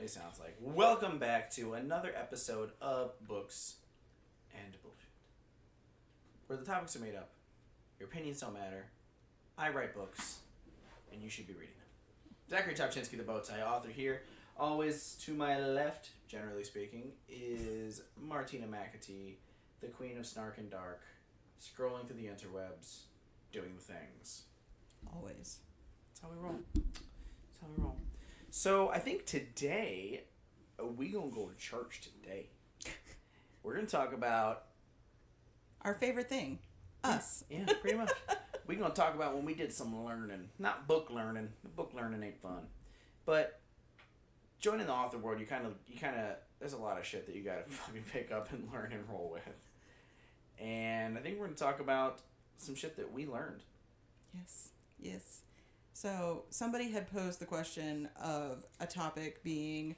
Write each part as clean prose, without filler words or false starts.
It sounds like. Welcome back to another episode of Books and Bullshit, where the topics are made up, your opinions don't matter, I write books, and you should be reading them. Zachary Topchinsky, the Bowtie author here. Always to my left, generally speaking, is Martina McAtee, the queen of snark and dark, scrolling through the interwebs, doing the things. Always. That's how we roll. That's how we roll. So I think today, we gonna go to church today. We're gonna talk about our favorite thing. Us. Yeah, pretty much. We're gonna talk about when we did some learning. Not book learning. Book learning ain't fun. But joining the author world, you kind of there's a lot of shit that you gotta fucking pick up and learn and roll with. And I think we're gonna talk about some shit that we learned. Yes. So somebody had posed the question of a topic being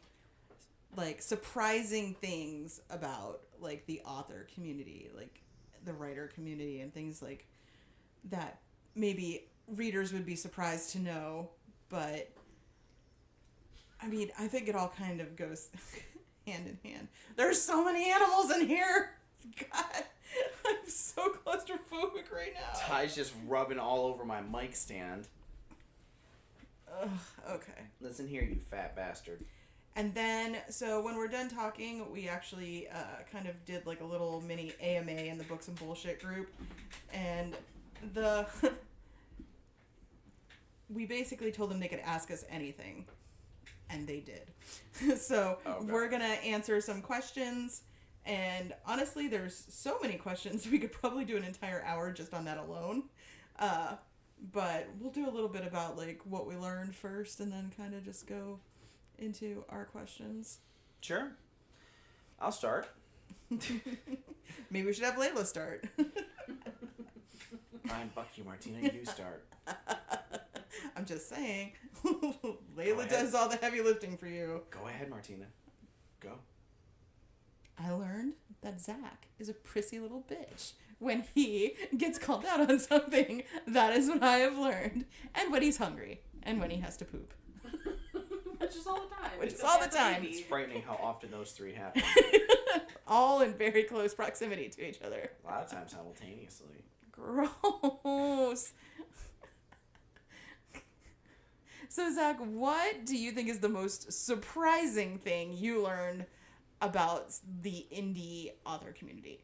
like surprising things about like the author community, like the writer community and things like that maybe readers would be surprised to know. But I mean, I think it all kind of goes hand in hand. There's so many animals in here. God, I'm so claustrophobic right now. Ty's just rubbing all over my mic stand. Okay. Listen here, you fat bastard. And then, so when we're done talking, we actually kind of did like a little mini AMA in the Books and Bullshit group. And we basically told them they could ask us anything. And they did. So we're going to answer some questions. And honestly, there's so many questions. We could probably do an entire hour just on that alone. But we'll do a little bit about like what we learned first and then kind of just go into our questions. Sure. I'll start. Maybe we should have Layla start. Fine, fuck you, Martina. You start. I'm just saying. Layla does all the heavy lifting for you. Go ahead, Martina. Go. I learned that Zach is a prissy little bitch. When he gets called out on something, that is what I have learned. And when he's hungry. And when he has to poop. Which is all the time. Which is all the time. It's frightening how often those three happen. All in very close proximity to each other. A lot of times simultaneously. Gross. So, Zach, what do you think is the most surprising thing you learned about the indie author community?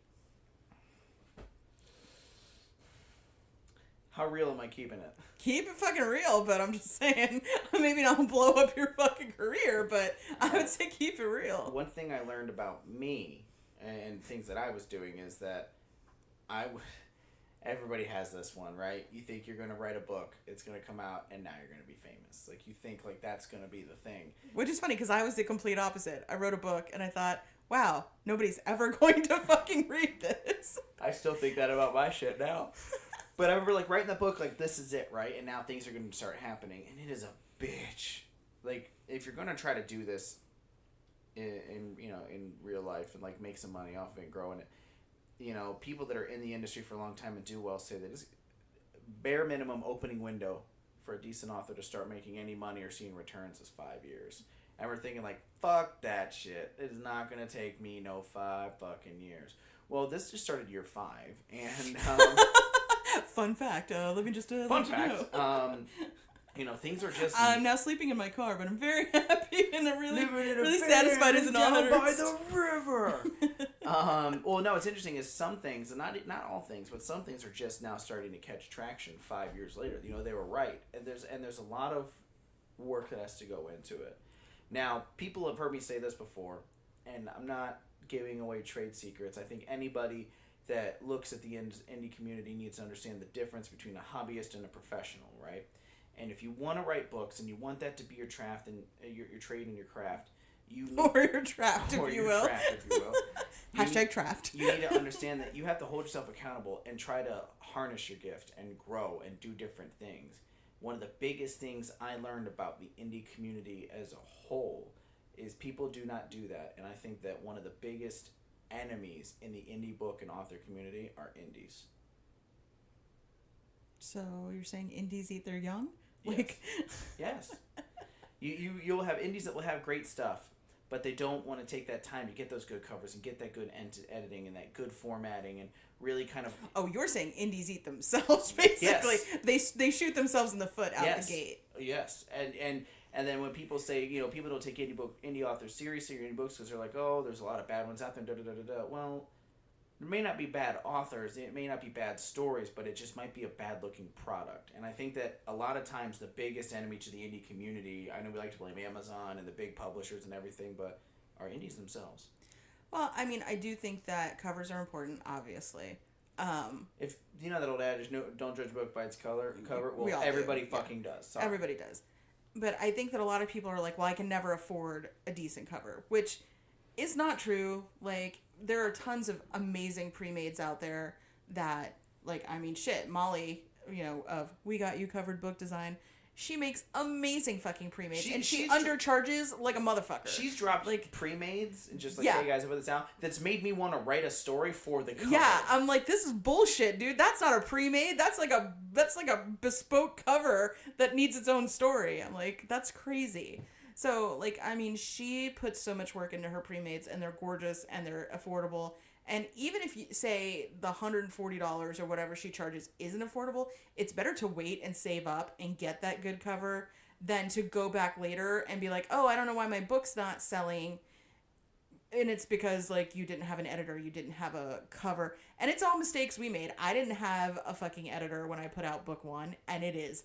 How real am I keeping it? Keep it fucking real, but I'm just saying, maybe not blow up your fucking career, but I would say keep it real. One thing I learned about me and things that I was doing is that everybody has this one, right? You think you're going to write a book, it's going to come out, and now you're going to be famous. Like, you think, like, that's going to be the thing. Which is funny, because I was the complete opposite. I wrote a book, and I thought, wow, nobody's ever going to fucking read this. I still think that about my shit now. But I remember, like, writing the book, like, this is it, right? And now things are going to start happening. And it is a bitch. Like, if you're going to try to do this in real life and, like, make some money off of it and grow in it, you know, people that are in the industry for a long time and do well say that it's bare minimum opening window for a decent author to start making any money or seeing returns is 5 years. And we're thinking, like, fuck that shit. It is not going to take me no 5 fucking years. Well, this just started year 5. And... Fun fact. Let me just Fun fact. You know, things are just... I'm now sleeping in my car, but I'm very happy and I'm really satisfied as an author. Down by the river. Well, no, what's interesting is some things, and not all things, but some things are just now starting to catch traction 5 years later. You know, they were right. And there's a lot of work that has to go into it. Now, people have heard me say this before, and I'm not giving away trade secrets. I think anybody that looks at the indie community needs to understand the difference between a hobbyist and a professional, right? And if you want to write books and you want that to be your craft and your trade and your craft, or your traft, if you will. Hashtag traft. You need to understand that you have to hold yourself accountable and try to harness your gift and grow and do different things. One of the biggest things I learned about the indie community as a whole is people do not do that. And I think that one of the biggest enemies in the indie book and author community are indies. So you're saying indies eat their young? Yes. Yes. You'll have indies that will have great stuff, but they don't want to take that time to get those good covers and get that good editing and that good formatting and really kind of. Oh, you're saying indies eat themselves, basically. Yes. They shoot themselves in the foot out Yes. the gate. Yes, and then when people say, people don't take indie authors seriously or indie books because they're like, oh, there's a lot of bad ones out there. Well, there may not be bad authors, it may not be bad stories, but it just might be a bad looking product. And I think that a lot of times the biggest enemy to the indie community, I know we like to blame Amazon and the big publishers and everything, but are indies themselves. Well, I mean, I do think that covers are important, obviously. If you know that old adage, no, don't judge a book by its cover. Well, everybody fucking does. Sorry. Everybody does. But I think that a lot of people are like, well, I can never afford a decent cover, which is not true. Like, there are tons of amazing pre-mades out there that, like, I mean, shit, Molly, of We Got You Covered Book Design, she makes amazing fucking pre-mades, and she undercharges like a motherfucker. She's dropped like pre-mades and just like, hey guys, I put this out. That's made me want to write a story for the cover. Yeah, I'm like, this is bullshit, dude. That's not a pre-made. That's like a bespoke cover that needs its own story. I'm like, that's crazy. So, like, I mean, she puts so much work into her pre-mades, and they're gorgeous and they're affordable. And even if you say the $140 or whatever she charges isn't affordable, it's better to wait and save up and get that good cover than to go back later and be like, oh, I don't know why my book's not selling. And it's because, like, you didn't have an editor, you didn't have a cover. And it's all mistakes we made. I didn't have a fucking editor when I put out book one, and it is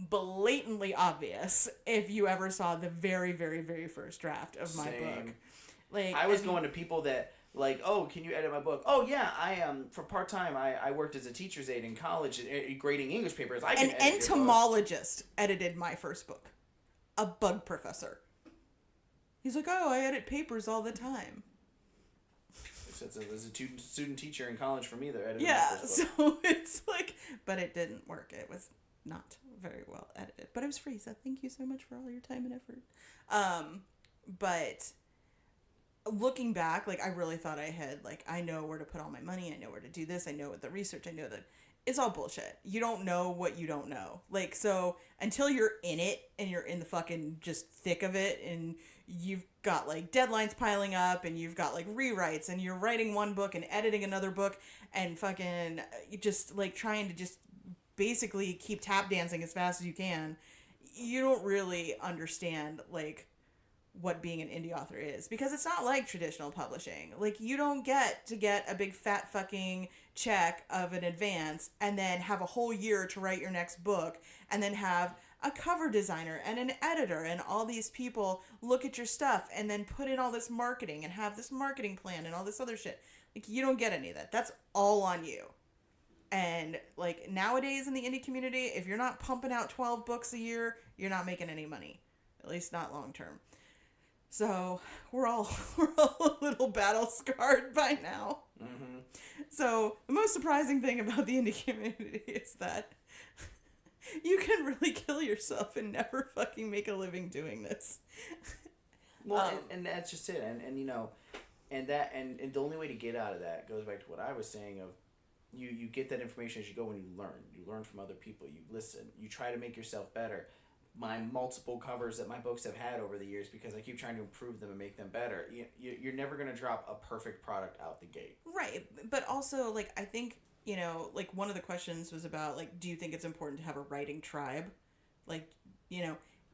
blatantly obvious if you ever saw the very, very, very first draft of my book. Like, I was going to people that, like, oh, can you edit my book? Oh, yeah, for part-time, I worked as a teacher's aide in college grading English papers. An entomologist edited my first book. A bug professor. He's like, oh, I edit papers all the time. There's a student teacher in college for me that edited my first book. So it's like, but it didn't work. It was not very well edited. But it was free, so thank you so much for all your time and effort. But looking back, like, I really thought I had, like, I know where to put all my money, I know where to do this, I know what the research, I know that it's all bullshit. You don't know what you don't know. Like, so until you're in it and you're in the fucking just thick of it and you've got, like, deadlines piling up and you've got, like, rewrites and you're writing one book and editing another book and fucking just, like, trying to just basically keep tap dancing as fast as you can, you don't really understand, like, what being an indie author is, because it's not like traditional publishing. Like, you don't get to get a big fat fucking check of an advance and then have a whole year to write your next book and then have a cover designer and an editor and all these people look at your stuff and then put in all this marketing and have this marketing plan and all this other shit. Like, you don't get any of that. That's all on you. And, like, nowadays in the indie community, if you're not pumping out 12 books a year, you're not making any money. At least not long term. So we're all a little battle scarred by now. Mm-hmm. So the most surprising thing about the indie community is that you can really kill yourself and never fucking make a living doing this. Well, and that's just it. And and the only way to get out of that goes back to what I was saying of you get that information as you go and you learn from other people, you listen, you try to make yourself better. My multiple covers that my books have had over the years, because I keep trying to improve them and make them better. You're never going to drop a perfect product out the gate. Right. But also, like, I think, like, one of the questions was about, like, do you think it's important to have a writing tribe? Like,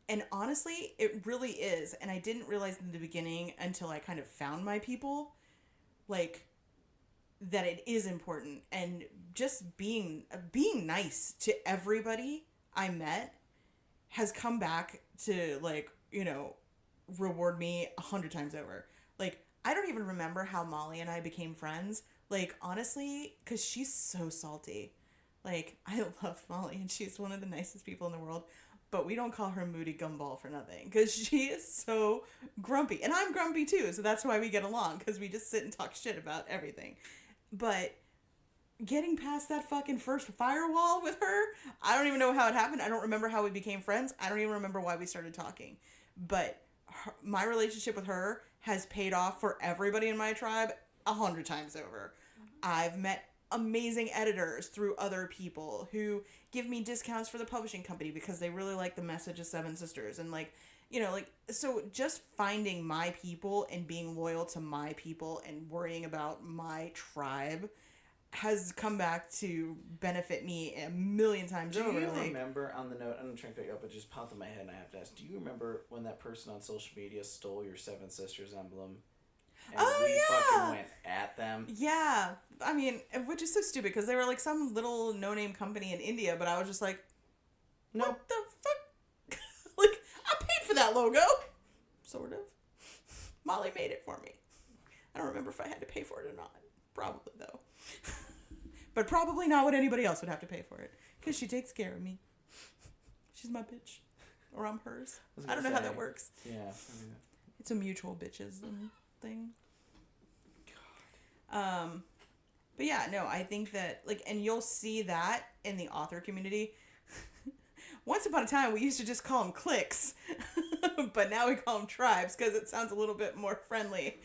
and honestly, it really is. And I didn't realize in the beginning until I kind of found my people, like, that it is important. And just being nice to everybody I met has come back to, like, reward me 100 times over. Like, I don't even remember how Molly and I became friends. Like, honestly, because she's so salty. Like, I love Molly, and she's one of the nicest people in the world. But we don't call her Moody Gumball for nothing, because she is so grumpy. And I'm grumpy, too, so that's why we get along, because we just sit and talk shit about everything. But getting past that fucking first firewall with her, I don't even know how it happened. I don't remember how we became friends. I don't even remember why we started talking. But my relationship with her has paid off for everybody in my tribe 100 times over. I've met amazing editors through other people who give me discounts for the publishing company because they really like the message of Seven Sisters. And, like, you know, like, so just finding my people and being loyal to my people and worrying about my tribe has come back to benefit me a million times Do over. you Like, remember on the note? I'm trying to pick up, but just popped in my head, and I have to ask. Do you remember when that person on social media stole your Seven Sisters emblem? And we fucking went at them. Yeah, I mean, which is so stupid because they were like some little no-name company in India, but I was just like, No. what the fuck? Like, I paid for that logo. Sort of. Molly made it for me. I don't remember if I had to pay for it or not. Probably, though. But probably not what anybody else would have to pay for it. Because she takes care of me. She's my bitch. Or I'm hers. I don't know how that works. Yeah. I mean, It's a mutual bitches thing. But yeah, no, I think that, like, and you'll see that in the author community. Once upon a time, we used to just call them cliques, but now we call them tribes because it sounds a little bit more friendly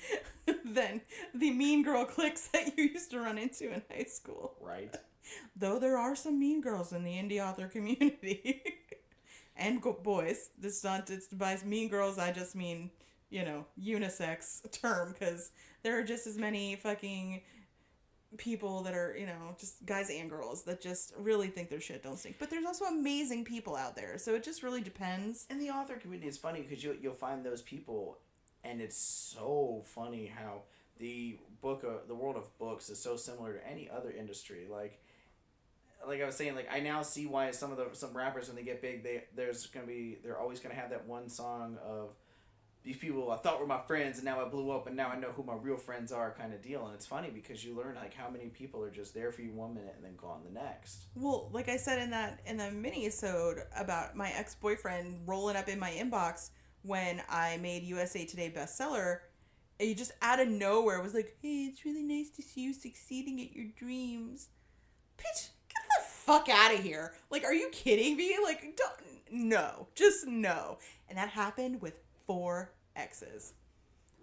than the mean girl cliques that you used to run into in high school. right. Though there are some mean girls in the indie author community. And boys. This is not just by mean girls, I just mean, you know, unisex term, because there are just as many fucking people that are, you know, just guys and girls that just really think their shit don't stink. But there's also amazing people out there, so it just really depends. And the author community is funny because you'll find those people, and it's so funny how the world of books is so similar to any other industry. Like I was saying, like, I now see why some rappers, when they get big, they're always gonna have that one song of these people I thought were my friends and now I blew up and now I know who my real friends are, kind of deal. And it's funny because you learn like how many people are just there for you 1 minute and then gone the next. Well, like I said in the mini-sode about my ex-boyfriend rolling up in my inbox when I made USA Today bestseller, and you just out of nowhere was like, hey, it's really nice to see you succeeding at your dreams. Bitch, get the fuck out of here. Like, are you kidding me? Like, just no. And that happened with 4 exes.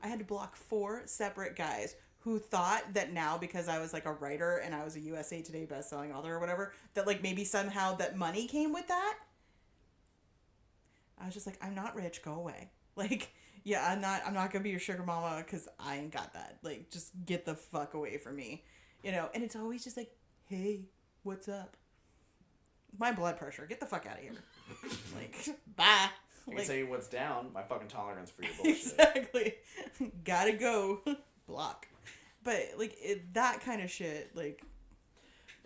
I had to block 4 separate guys who thought that now, because I was like a writer and I was a USA Today bestselling author or whatever, that like maybe somehow that money came with that. I was just like, I'm not rich, go away. Like, yeah, I'm not gonna be your sugar mama because I ain't got that. Like, just get the fuck away from me. You know, and it's always just like, hey, what's up? My blood pressure, get the fuck out of here. Like, bye. I can tell you what's down, my fucking tolerance for your bullshit. Exactly. Gotta go. Block. But, like, that kind of shit, like...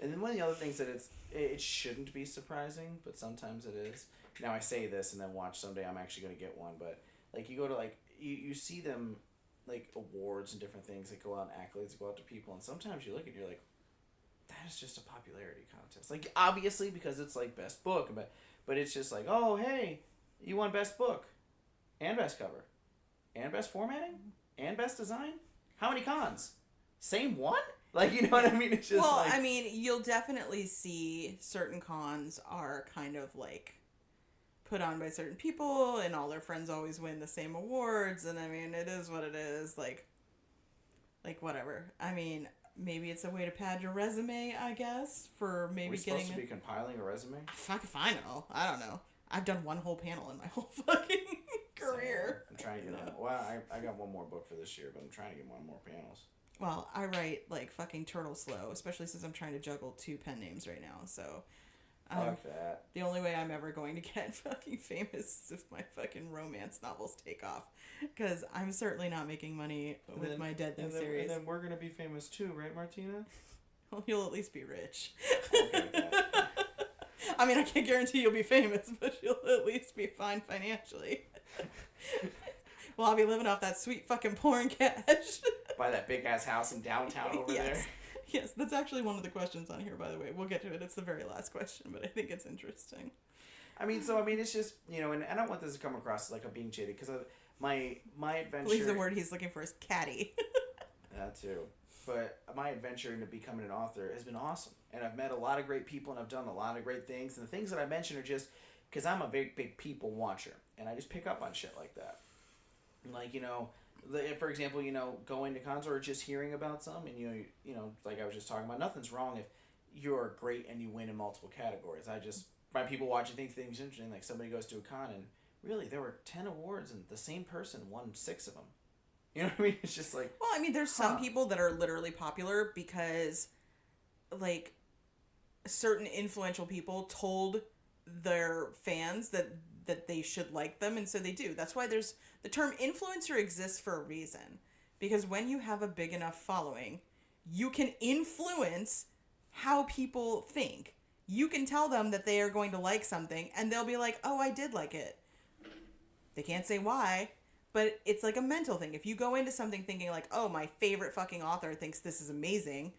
And then one of the other things that it shouldn't be surprising, but sometimes it is. Now I say this and then watch someday I'm actually going to get one, but, like, you go to, like, you see them, like, awards and different things that go out and accolades that go out to people, and sometimes you look and you're like, that is just a popularity contest. Like, obviously, because it's, like, best book, but it's just like, oh, hey... You won best book, and best cover, and best formatting, and best design. How many cons? Same one? Like, you know what I mean? It's just well, like... I mean, you'll definitely see certain cons are kind of like put on by certain people, and all their friends always win the same awards. And I mean, it is what it is. Like whatever. I mean, maybe it's a way to pad your resume, I guess, for maybe We're getting. Supposed to be compiling a resume? Fuck if I know. I don't know. I've done one whole panel in my whole fucking career. I'm trying to get one. Well, I got one more book for this year, but I'm trying to get one more panels. Well, I write like fucking turtle slow, especially since I'm trying to juggle 2 pen names right now. So, Fuck that. The only way I'm ever going to get fucking famous is if my fucking romance novels take off, because I'm certainly not making money with my Dead Thing series. And then we're gonna be famous too, right, Martina? Well, you'll at least be rich. Okay, I mean, I can't guarantee you'll be famous, but you'll at least be fine financially. Well, I'll be living off that sweet fucking porn cash. Buy that big ass house in downtown over there. Yes, that's actually one of the questions on here, by the way. We'll get to it. It's the very last question, but I think it's interesting. I mean, it's just, you know, and I don't want this to come across as like I'm being jaded, because my adventure... I believe the word he's looking for is catty. That too. But my adventure into becoming an author has been awesome. And I've met a lot of great people, and I've done a lot of great things. And the things that I mention are just because I'm a big, big people watcher. And I just pick up on shit like that. Like, you know, for example, you know, going to cons or just hearing about some. And, you know, like I was just talking about, nothing's wrong if you're great and you win in multiple categories. By people watching things interesting. Like somebody goes to a con and really, there were 10 awards and the same person won 6 of them. You know what I mean? It's just like... Well, I mean, there's some people that are literally popular because, like, certain influential people told their fans that they should like them, and so they do. That's why there's... The term influencer exists for a reason. Because when you have a big enough following, you can influence how people think. You can tell them that they are going to like something, and they'll be like, oh, I did like it. They can't say why, but it's like a mental thing. If you go into something thinking like, oh, my favorite fucking author thinks this is amazing,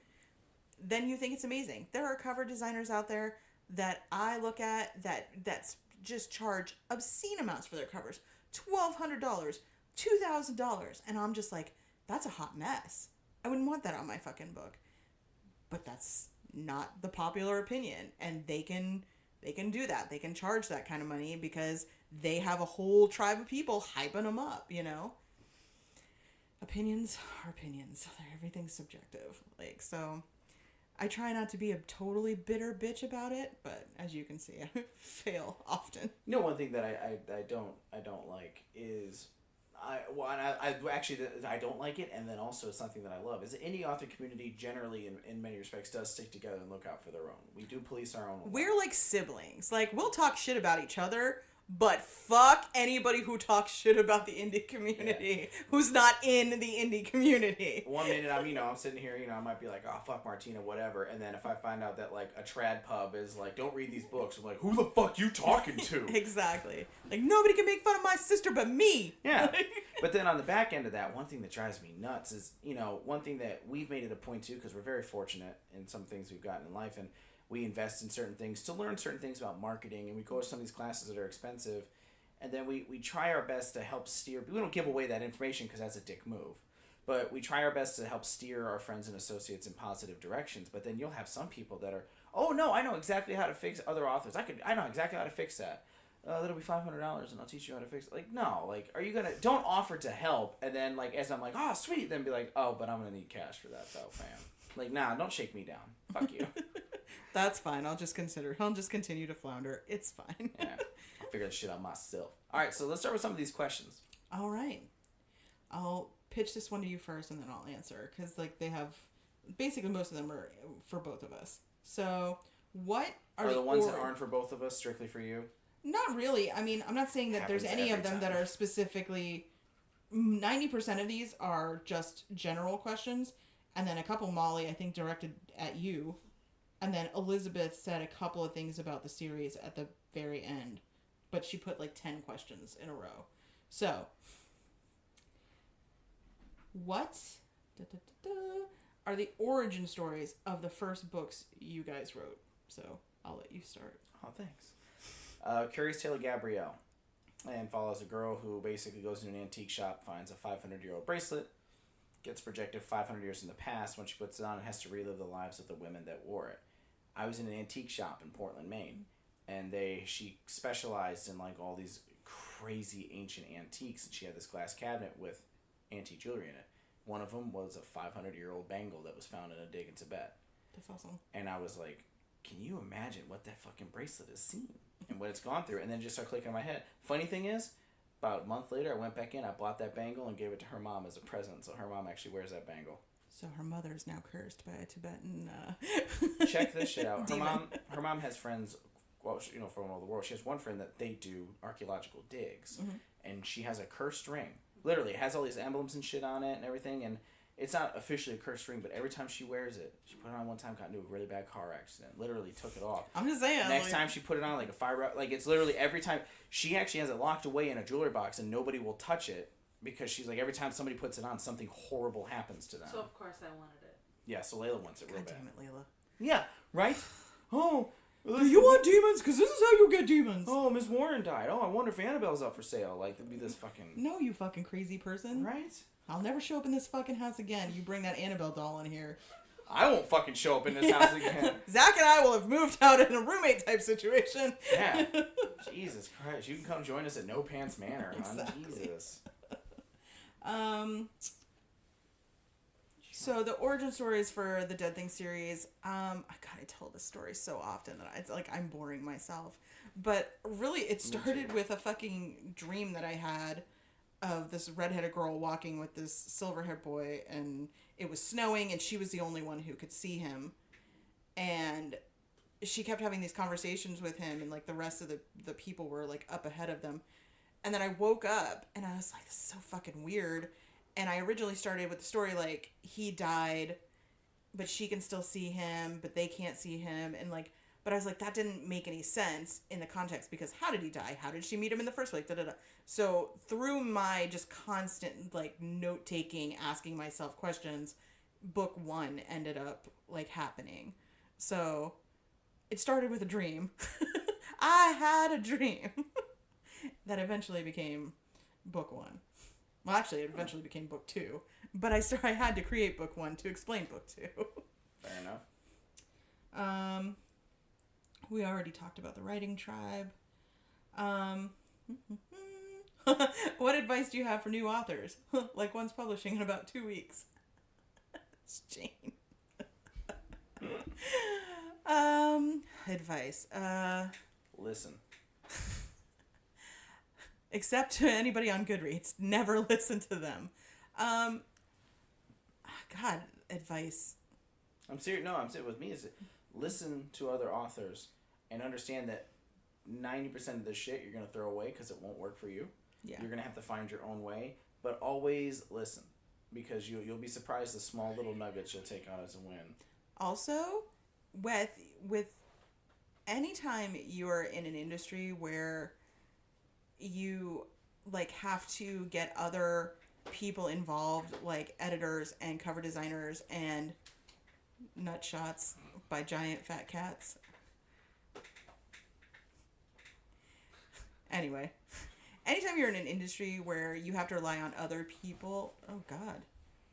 then you think it's amazing. There are cover designers out there that I look at that's just charge obscene amounts for their covers. $1,200, $2,000. And I'm just like, that's a hot mess. I wouldn't want that on my fucking book. But that's not the popular opinion. And they can do that. They can charge that kind of money because they have a whole tribe of people hyping them up, you know? Opinions are opinions. Everything's subjective. Like, so I try not to be a totally bitter bitch about it, but as you can see, I fail often. You know, one thing that I don't like is I don't like it, and then also something that I love is the indie author community generally in many respects does stick together and look out for their own. We do police our own. We're like siblings. Like, we'll talk shit about each other, but fuck anybody who talks shit about the indie community who's not in the indie community. One minute I'm sitting here, I might be like, oh fuck Martina, whatever, and then if I find out that like a trad pub is like, don't read these books, I'm like, who the fuck you talking to? Exactly. Like, nobody can make fun of my sister but me. Yeah. But then on the back end of that, one thing that drives me nuts is, one thing that we've made it a point to, because we're very fortunate in some things we've gotten in life, and we invest in certain things to learn certain things about marketing, and we go to some of these classes that are expensive, and then we try our best to help steer. We don't give away that information because that's a dick move, but we try our best to help steer our friends and associates in positive directions. But then you'll have some people that are, oh no, I know exactly how to fix other authors. I know exactly how to fix that. That'll be $500 and I'll teach you how to fix it. Like, no, like, don't offer to help, and then like as I'm like, oh sweet, then be like, oh, but I'm gonna need cash for that though, fam. Like, nah, don't shake me down. Fuck you. That's fine. I'll just continue to flounder. It's fine. Yeah. I'll figure this shit out myself. All right, so let's start with some of these questions. All right. I'll pitch this one to you first, and then I'll answer. Because, like, they have... Basically, most of them are for both of us. So, what are the ones that aren't for both of us strictly for you? Not really. I mean, I'm not saying that there's any of them that are specifically... 90% of these are just general questions. And then a couple, Molly, I think, directed at you. And then Elizabeth said a couple of things about the series at the very end. But she put like 10 questions in a row. So, what are the origin stories of the first books you guys wrote? So, I'll let you start. Oh, thanks. Curious Tale of Gabrielle. And follows a girl who basically goes to an antique shop, finds a 500-year-old bracelet, gets projected 500 years in the past. When she puts it on, and has to relive the lives of the women that wore it. I was in an antique shop in Portland, Maine, and she specialized in like all these crazy ancient antiques, and she had this glass cabinet with antique jewelry in it. One of them was a 500-year-old bangle that was found in a dig in Tibet. That's awesome. And I was like, can you imagine what that fucking bracelet has seen and what it's gone through? And then just started clicking in my head. Funny thing is, about a month later, I went back in, I bought that bangle and gave it to her mom as a present. So her mom actually wears that bangle. So her mother is now cursed by a Tibetan. Check this shit out. Demon. Her mom has friends, well, from all over the world. She has one friend that they do archaeological digs, and she has a cursed ring. Literally, it has all these emblems and shit on it and everything. And it's not officially a cursed ring, but every time she wears it, she put it on one time, got into a really bad car accident. Literally took it off. I'm just saying. Next time she put it on, like a fire, like it's literally every time. She actually has it locked away in a jewelry box, and nobody will touch it. Because she's like, every time somebody puts it on, something horrible happens to them. So, of course, I wanted it. Yeah, so Layla wants it real bad. God damn it, Layla. Yeah, right? Oh. Do you want demons? Because this is how you get demons. Oh, Miss Warren died. Oh, I wonder if Annabelle's up for sale. Like, there'd be this fucking... No, you fucking crazy person. Right? I'll never show up in this fucking house again. You bring that Annabelle doll in here. I won't fucking show up in this house again. Zach and I will have moved out in a roommate type situation. Yeah. Jesus Christ. You can come join us at No Pants Manor, hon. Exactly. Jesus. So the origin stories for the Dead Thing series, I tell this story so often that it's like I'm boring myself. But really, it started with a fucking dream that I had of this redheaded girl walking with this silver-haired boy, and it was snowing, and she was the only one who could see him. And she kept having these conversations with him, and like the rest of the people were like up ahead of them. And then I woke up, and I was like, this is so fucking weird. And I originally started with the story like he died, but she can still see him, but they can't see him, and like. But I was like, that didn't make any sense in the context, because how did he die? How did she meet him in the first place? Da, da, da. So through my just constant like note taking, asking myself questions, book 1 ended up like happening. So it started with a dream. I had a dream that eventually became book 1. Well, actually, it eventually became book 2. But I had to create book 1 to explain book 2. Fair enough. We already talked about the writing tribe. What advice do you have for new authors? Like one's publishing in about 2 weeks. It's Jane. Advice. Listen. Except to anybody on Goodreads. Never listen to them. God, advice. I'm serious. No, I'm serious. With me is listen to other authors and understand that 90% of the shit you're going to throw away because it won't work for you. Yeah. You're going to have to find your own way, but always listen, because you'll be surprised the small little nuggets you'll take on as a win. Also, with anytime you're in an industry where you like have to get other people involved, like editors and cover designers and nut shots by giant fat cats. Anyway, anytime you're in an industry where you have to rely on other people... Oh, God.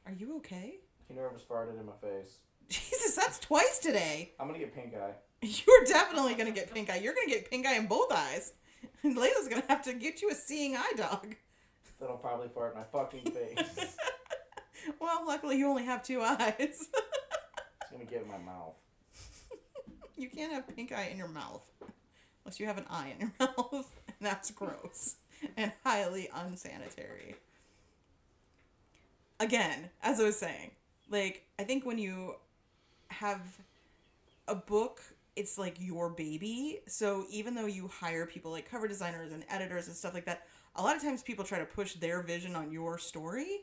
Are you okay? He nervous farted in my face. Jesus, that's twice today. I'm going to get pink eye. You're definitely going to get pink eye. You're going to get pink eye in both eyes. And Layla's going to have to get you a seeing eye dog. That'll probably fart in my fucking face. Well, luckily you only have 2 eyes. It's going to get in my mouth. You can't have pink eye in your mouth. Unless you have an eye in your mouth. And that's gross. And highly unsanitary. Again, as I was saying, like, I think when you have a book, it's like your baby. So even though you hire people like cover designers and editors and stuff like that, a lot of times people try to push their vision on your story.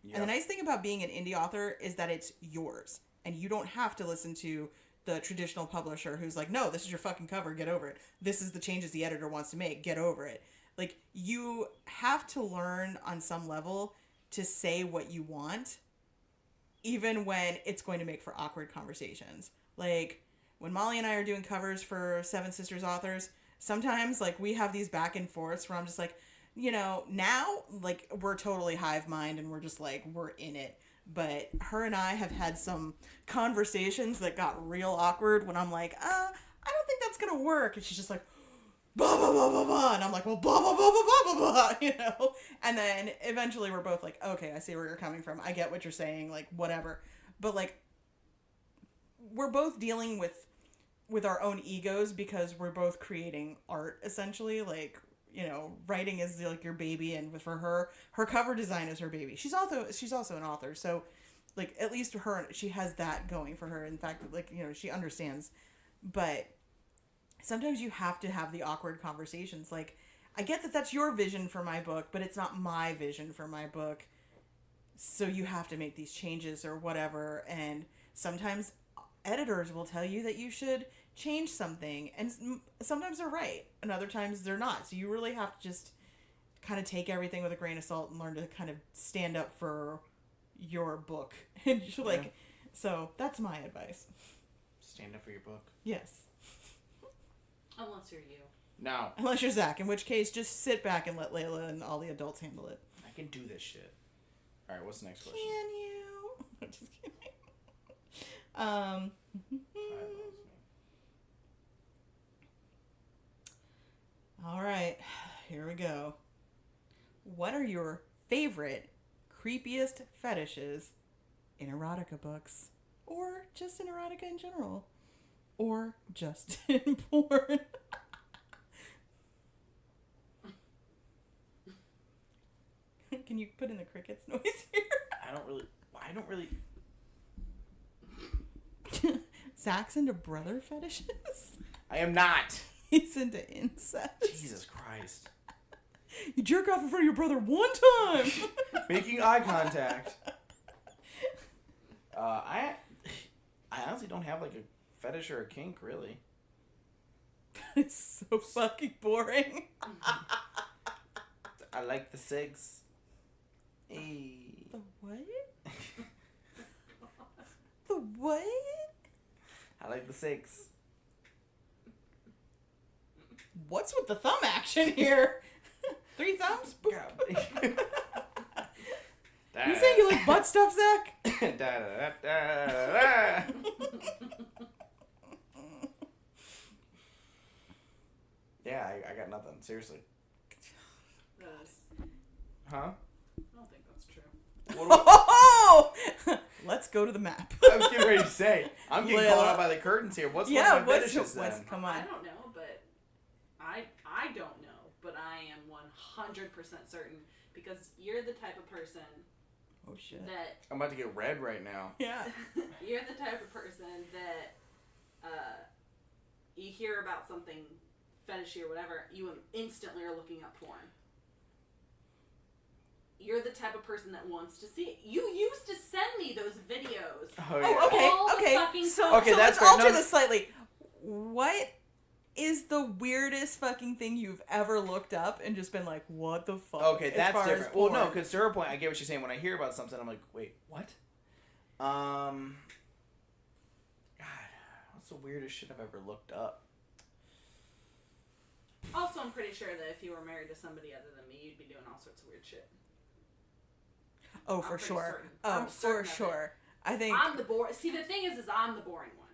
Yep. And the nice thing about being an indie author is that it's yours. And you don't have to listen to the traditional publisher who's like, no, this is your fucking cover, get over it. This is the changes the editor wants to make, get over it. Like, you have to learn on some level to say what you want, even when it's going to make for awkward conversations. Like, when Molly and I are doing covers for Seven Sisters authors, sometimes, like, we have these back and forths where I'm just like, you know, now, like, we're totally hive mind and we're just like, we're in it. But her and I have had some conversations that got real awkward when I'm like, I don't think that's going to work. And she's just like, blah, blah, blah, blah, blah. And I'm like, well, blah, blah, blah, blah, blah, blah, blah, you know? And then eventually we're both like, okay, I see where you're coming from. I get what you're saying, like, whatever. But, like, we're both dealing with our own egos because we're both creating art, essentially. Like, you know, writing is like your baby, and for her cover design is her baby. She's also an author, so like at least she has that going for her. In fact, like, you know, she understands. But sometimes you have to have the awkward conversations. Like, I get that that's your vision for my book, but it's not my vision for my book. So you have to make these changes or whatever. And sometimes editors will tell you that you should change something, and sometimes they're right and other times they're not, so you really have to just kind of take everything with a grain of salt and learn to kind of stand up for your book. And like, yeah. So that's my advice. Stand up for your book. Yes. Unless you're you. No. Unless you're Zach, in which case just sit back and let Layla and all the adults handle it. I can do this shit. All right, what's the next question? Can you? I'm just kidding. All right, here we go. What are your favorite, creepiest fetishes in erotica books, or just in erotica in general, or just in porn. Can you put in the crickets noise here? I don't really. Zach's into brother fetishes. I am not. He's into incest. Jesus Christ. You jerk off in front of your brother one time. Making eye contact. I honestly don't have like a fetish or a kink, really. It's so fucking boring. I like the cigs. Hey. The what? The what? I like the cigs. What's with the thumb action here? 3 thumbs? Boop. You saying you like butt stuff, Zach? Yeah, I got nothing. Seriously. Huh? I don't think that's true. Oh! Let's go to the map. I was getting ready to say. I'm getting called out by the curtains here. What's one of my fetishes then? Come on. I don't know, but I don't know, but I am 100% certain because you're the type of person. Oh shit. That I'm about to get red right now. Yeah. you're the type of person that you hear about something fetishy or whatever, you instantly are looking up porn. You're the type of person that wants to see it. You used to send me those videos. Oh, yeah. Oh, okay, All the okay. fucking So, time. Okay, so that's let's fair. alter No, this slightly. What is the weirdest fucking thing you've ever looked up and just been like, what the fuck? Okay, as that's far as different. Well, no, porn? because to her point, I get what she's saying. When I hear about something, I'm like, wait, what? God, what's the weirdest shit I've ever looked up? Also, I'm pretty sure that if you were married to somebody other than me, you'd be doing all sorts of weird shit. Oh, I'm for pretty sure. certain. Oh, I'm for certain of it. sure. I think. I'm the boring. See, the thing is I'm the boring one.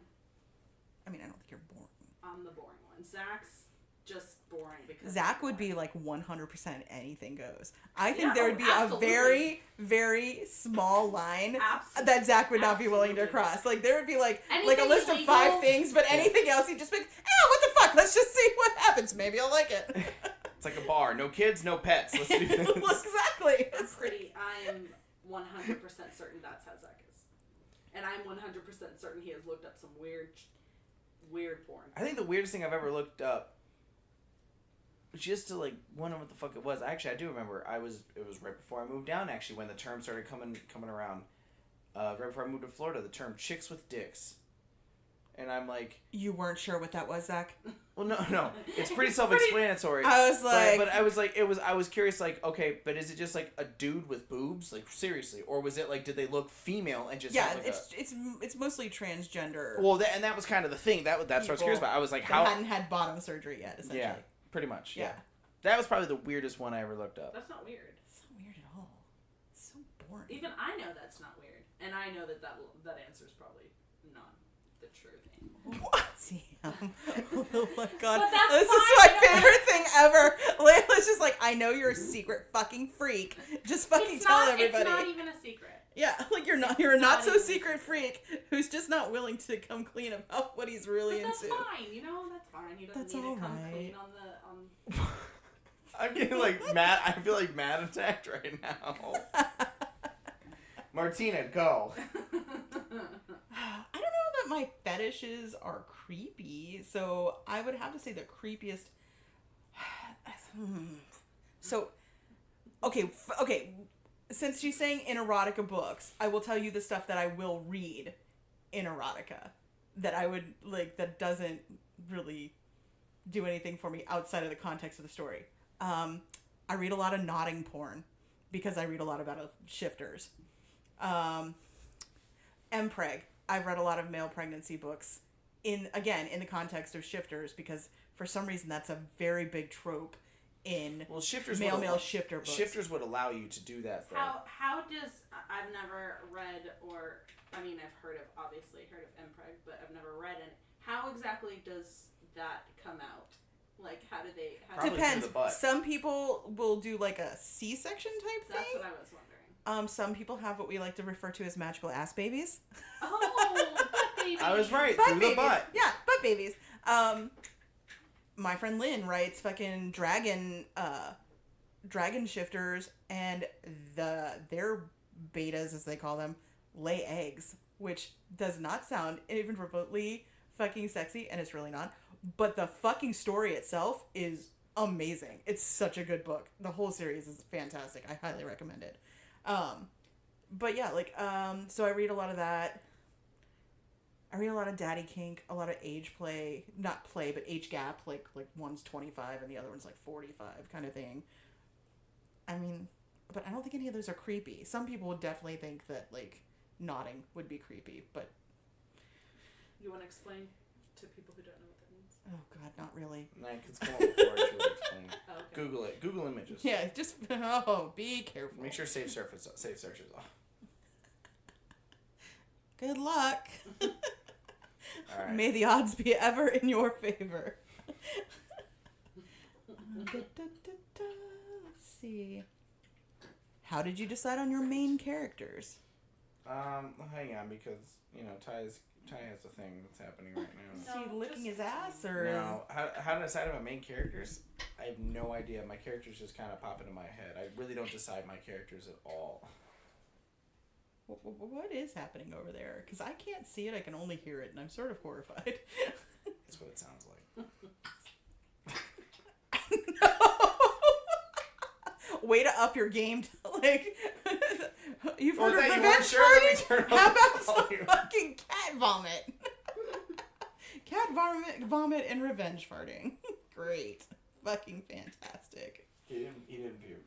I mean, I don't think you're boring. I'm the boring one. Zach's just boring because Zach would be like 100% anything goes. I think there would be absolutely. a very, very small line Absolutely. that Zach would not be willing to Absolutely. cross. Like there would be like a Anything list of illegal. 5 things, but anything else he'd just be, what the fuck? Let's just see what happens. Maybe I'll like it. It's like a bar. No kids, no pets. Let's do this. Exactly. I am 100% certain that's how Zach is. And I'm 100% certain he has looked up some weird porn. I think the weirdest thing I've ever looked up, just to like wonder what the fuck it was. Actually, I do remember. It was right before I moved down. Actually, when the term started coming around, right before I moved to Florida, the term "chicks with dicks," and I'm like, You weren't sure what that was, Zach? well, no, it's pretty self-explanatory. I was like, but I was like, I was curious, like, okay, but is it just like a dude with boobs, like seriously, or was it like, did they look female and just yeah, have, like, it's mostly transgender. well, and that was kind of the thing. That's what I was curious about. I was like, that how? hadn't had bottom surgery yet, essentially. Yeah, pretty much. Yeah. That was probably the weirdest one I ever looked up. That's not weird. It's not weird at all. It's so boring. Even I know that's not weird. And I know that answer is probably not the true thing. What? Oh my god. But that's This is fine, my you know? favorite thing ever. Layla's just like, I know you're a secret fucking freak. Just fucking tell everybody. It's not even a secret. Yeah, like you're a not so secret freak who's just not willing to come clean about what he's really But that's into. fine, that's fine. He doesn't That's need to come alright. clean on I'm getting like mad. I feel like mad attacked right now. Martina, go. I don't know that my fetishes are creepy, so I would have to say the creepiest. So, okay. Since she's saying in erotica books, I will tell you the stuff that I will read in erotica that I would like that doesn't really do anything for me outside of the context of the story. I read a lot of nodding porn because I read a lot about shifters. Mpreg. I've read a lot of male pregnancy books in the context of shifters because for some reason that's a very big trope in shifters male shifter books. Shifters would allow you to do that. Though. How does I've never read I've heard of MPreg, but I've never read it. How exactly does that come out? Like, how do they? Probably Depends. through the butt. Some people will do like a C-section type That's thing. what I was wondering. Some people have what we like to refer to as magical ass babies. Oh, butt baby. I was right. Butt Through babies. the butt. Yeah, butt babies. My friend Lynn writes fucking dragon shifters, and their betas, as they call them, lay eggs, which does not sound even remotely fucking sexy, and it's really not. But the fucking story itself is amazing. It's such a good book. The whole series is fantastic. I highly recommend it. But yeah, like, so I read a lot of that. I read a lot of daddy kink, a lot of age play, not play, but age gap, like one's 25 and the other one's like 45 kind of thing. I mean, but I don't think any of those are creepy. Some people would definitely think that, like, nodding would be creepy, but... You want to explain to people who don't know what that means? Oh, God, not really. Nah, it's come up before. She would explain. Oh, okay. Google it. Google images. Yeah, just... Oh, be careful. Make sure safe searches off. Good luck. All right. May the odds be ever in your favor. Let's see. How did you decide on your main characters? Hang on, because Ty has a thing that's happening right now. Is he No, licking just- his ass, or No, how to decide on my main characters? I have no idea. My characters just kind of pop into my head. I really don't decide my characters at all. what is happening over there? Because I can't see it. I can only hear it, and I'm sort of horrified. That's what it sounds like. Way to up your game. Like, you've Oh, heard is of that you? revenge Sure, let me farting? turn How off about the some volume. fucking cat vomit? Cat vomit and revenge farting. Great. Fucking fantastic. He didn't puke.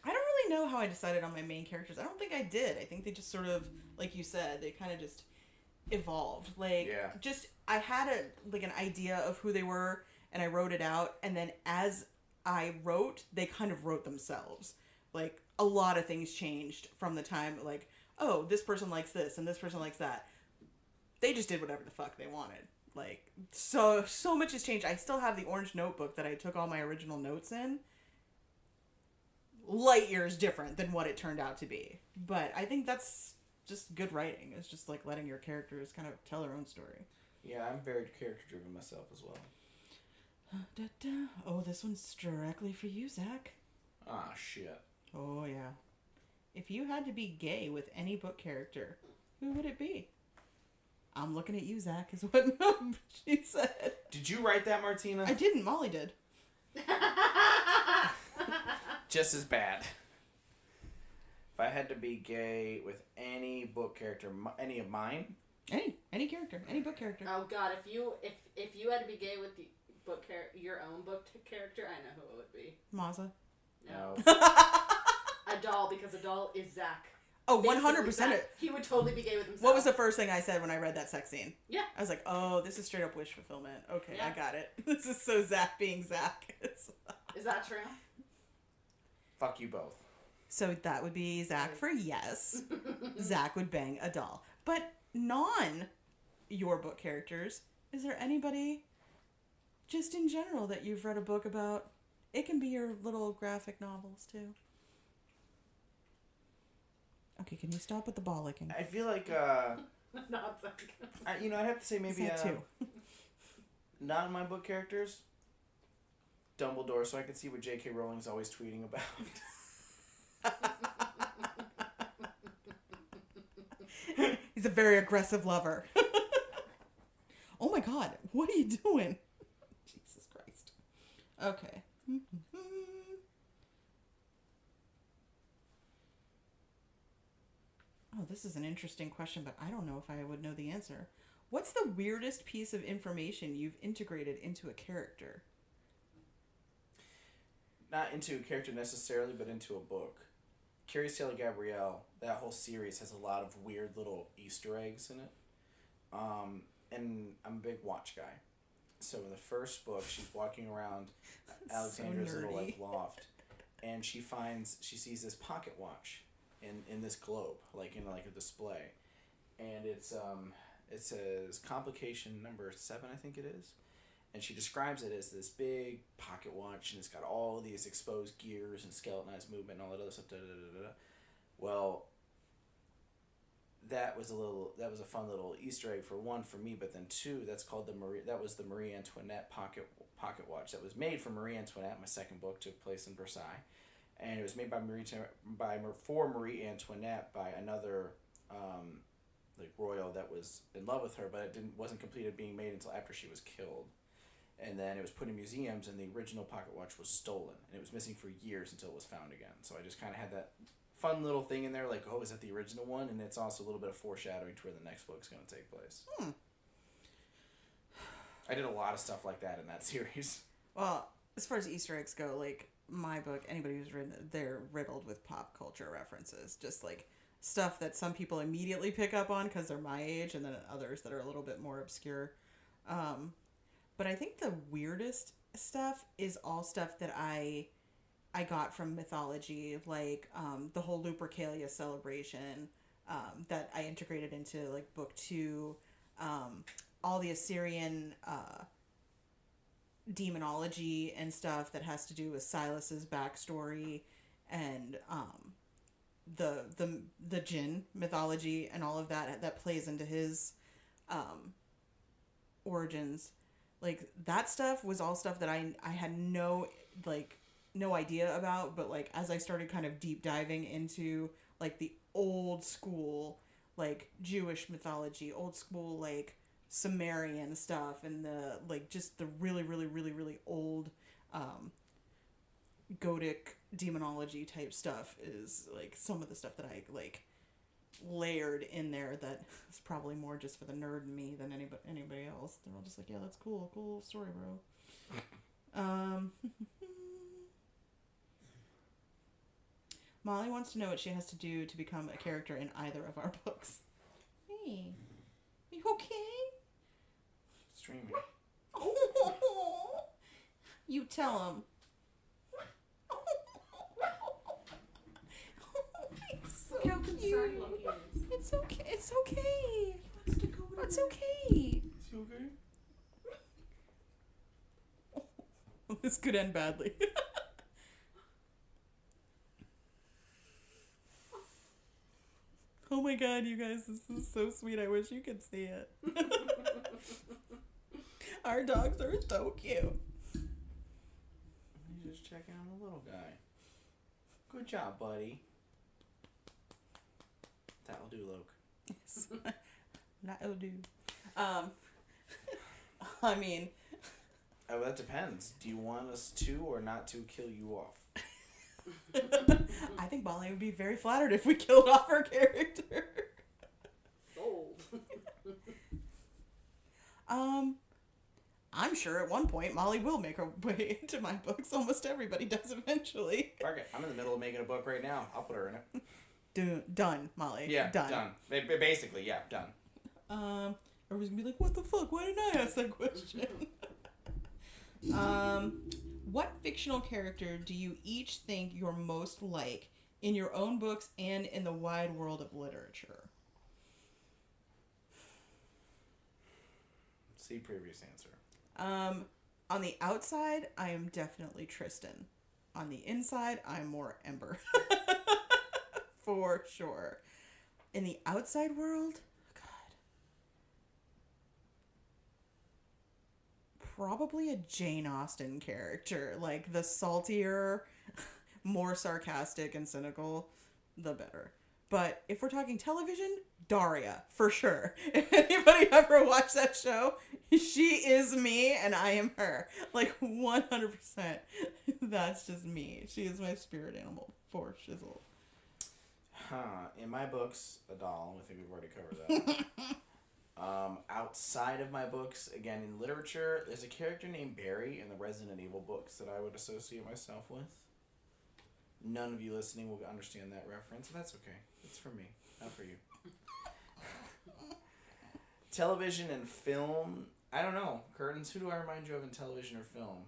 I don't really know how I decided on my main characters. I don't think I did. I think they just sort of, like you said, they kind of just evolved. Like, Yeah. just, I had an idea of who they were, and I wrote it out, and then as I wrote, they kind of wrote themselves. Like, a lot of things changed from the time, like, oh, this person likes this, and this person likes that. They just did whatever the fuck they wanted. Like, so much has changed. I still have the orange notebook that I took all my original notes in. Light years different than what it turned out to be. But I think that's just good writing. It's just like letting your characters kind of tell their own story. Yeah, I'm very character driven myself as well. Oh, this one's directly for you, Zach. Ah, shit. Oh, yeah. If you had to be gay with any book character, who would it be? I'm looking at you, Zach, is what she said. Did you write that, Martina? I didn't. Molly did. Just as bad. If I had to be gay with any book character, any of mine, Any character. Any book character. Oh God, if you had to be gay with the book your own book character, I know who it would be. Maza. No. no. A doll, because a doll is Zach. Oh, Basically 100%. Zach. He would totally be gay with himself. What was the first thing I said when I read that sex scene? Yeah. I was like, oh, this is straight up wish fulfillment. Okay, Yeah. I got it. This is so Zach being Zach. Is that true? Fuck you both. So that would be Zach for yes. Zach would bang a doll. But your book characters, is there anybody just in general that you've read a book about? It can be your little graphic novels too. Okay, can you stop with the ball licking? I feel like, Not Zach. I'd have to say maybe, Zach too. not in my book characters, Dumbledore, so I can see what J.K. Rowling's always tweeting about. He's a very aggressive lover. Oh my god, what are you doing? Jesus Christ. Okay. Oh, this is an interesting question, but I don't know if I would know the answer. What's the weirdest piece of information you've integrated into a character? Not into a character necessarily, but into a book. Curious Tale of Gabrielle, that whole series has a lot of weird little Easter eggs in it. And I'm a big watch guy. So in the first book, she's walking around Alexandra's little nerdy. loft, and she sees this pocket watch in this globe, like in like a display, and it says complication number 7, I think it is, and she describes it as this big pocket watch, and it's got all these exposed gears and skeletonized movement and all that other stuff. Well, that was a fun little Easter egg for one for me, but then two, that was the Marie Antoinette pocket watch that was made for Marie Antoinette. My second book took place in Versailles, and it was made for Marie Antoinette by another like royal that was in love with her, but it wasn't completed being made until after she was killed. And then it was put in museums, and the original pocket watch was stolen, and it was missing for years until it was found again. So I just kind of had that fun little thing in there, like, oh, is that the original one? And it's also a little bit of foreshadowing to where the next book's going to take place. I did a lot of stuff like that in that series. Well, as far as Easter eggs go, like, my book, anybody who's written it, they're riddled with pop culture references. Just, like, stuff that some people immediately pick up on because they're my age, and then others that are a little bit more obscure. But I think the weirdest stuff is all stuff that I got from mythology, like the whole Lupercalia celebration that I integrated into like book 2, all the Assyrian demonology and stuff that has to do with Silas's backstory, and the jinn mythology and all of that plays into his origins. Like, that stuff was all stuff that I had no idea about, but, like, as I started kind of deep diving into, like, the old school, like, Jewish mythology, old school, like, Sumerian stuff, and the, like, just the really, really, really, really old, Gothic demonology type stuff is, like, some of the stuff that I, like, layered in there that is probably more just for the nerd in me than anybody else. They're all just like, yeah, that's cool story, bro. Molly wants to know what she has to do to become a character in either of our books. Hey, you okay? Streaming. You tell him. Look how concerned Loki is. It's okay. It's okay. He wants to go to It's bed. okay. Is he okay? This could end badly. Oh my god, you guys, this is so sweet. I wish you could see it. Our dogs are so cute. He's just checking on the little guy. Good job, buddy. That'll do, Luke. Yes. That'll do. I mean... Oh, that depends. Do you want us to or not to kill you off? I think Molly would be very flattered if we killed off her character. Sold. I'm sure at one point Molly will make her way into my books. Almost everybody does eventually. Okay, I'm in the middle of making a book right now. I'll put her in it. Done, Molly. Yeah, done. Basically, yeah, done. Everybody's gonna be like, what the fuck? Why didn't I ask that question? What fictional character do you each think you're most like in your own books and in the wide world of literature? See previous answer. On the outside, I am definitely Tristan. On the inside, I'm more Ember. For sure. In the outside world, God. Probably a Jane Austen character. Like, the saltier, more sarcastic and cynical, the better. But if we're talking television, Daria, for sure. If anybody ever watched that show, she is me and I am her. Like, 100%. That's just me. She is my spirit animal, for shizzle. In my books, a doll. I think we've already covered that. Outside of my books, again, in literature, there's a character named Barry in the Resident Evil books that I would associate myself with. None of you listening will understand that reference, and that's okay. It's for me, not for you. Television and film, I don't know. Curtains, who do I remind you of in television or film?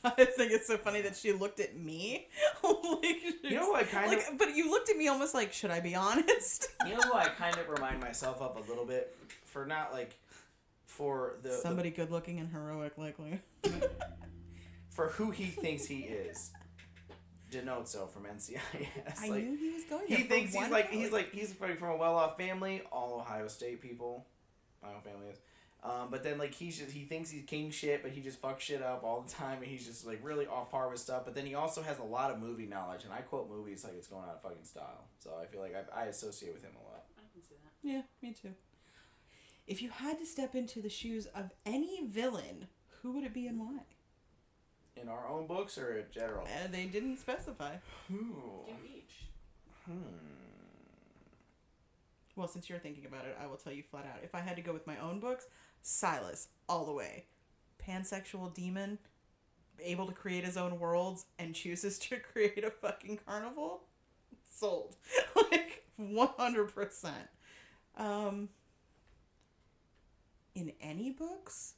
I think it's so funny that she looked at me. Like, You know who I kind of... But you looked at me almost like, should I be honest? You know who I kind of remind myself of a little bit? For not, like... For the... Somebody good looking and heroic, likely. For who he thinks he is. Denotso from NCIS. I like, knew he was going. he there thinks for he's one like note. he's like from a well-off family. All Ohio State people. My own family is. But then like he thinks he's king shit, but he just fucks shit up all the time, and he's just like really off par with stuff. But then he also has a lot of movie knowledge, and I quote movies like it's going out of fucking style. So I feel like I associate with him a lot. I can see that. Yeah, me too. If you had to step into the shoes of any villain, who would it be and why? In our own books or in general? They didn't specify. Do each. Well, since you're thinking about it, I will tell you flat out. If I had to go with my own books, Silas, all the way. Pansexual demon, able to create his own worlds, and chooses to create a fucking carnival. Sold. Like, 100%. In any books?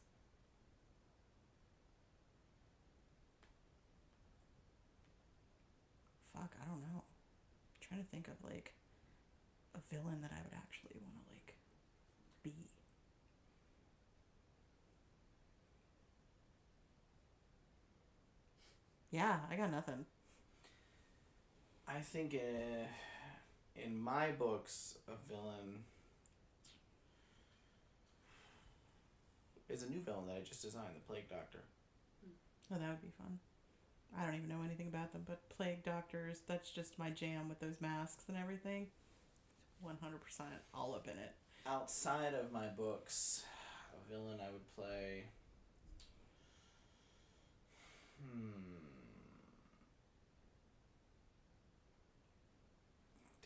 Fuck, I don't know. I'm trying to think of, like, a villain that I would actually want to, like, be. Yeah, I got nothing. I think in my books, a villain is a new villain that I just designed, the Plague Doctor. Oh, that would be fun. I don't even know anything about them, but plague doctors, that's just my jam with those masks and everything. 100% all up in it. Outside of my books, a villain I would play.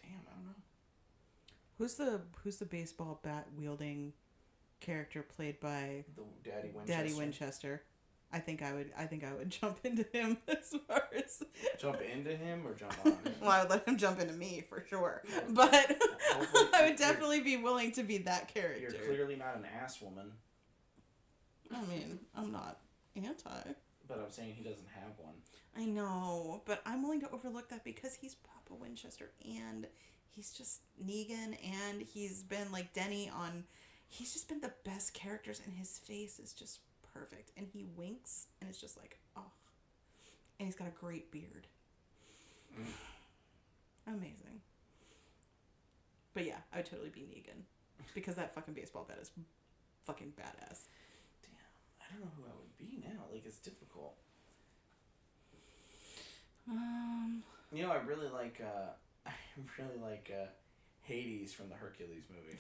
Damn, I don't know. Who's the baseball bat wielding character played by The Daddy Winchester. Daddy Winchester? I think I would jump into him as far as Jump into him or jump on him? well, I would let him jump into me for sure. But Hopefully I would definitely be willing to be that character. You're clearly not an ass woman, I mean, I'm not anti. but I'm saying he doesn't have one. I know, but I'm willing to overlook that because he's Papa Winchester and he's just Negan and he's been like Denny on. He's just been the best characters and his face is just perfect and he winks and it's just like, oh. And he's got a great beard. Amazing. But yeah, I would totally be Negan because that fucking baseball bat is fucking badass. Damn, I don't know who I would be now. Like, it's difficult. You know, I really like Hades from the Hercules movie.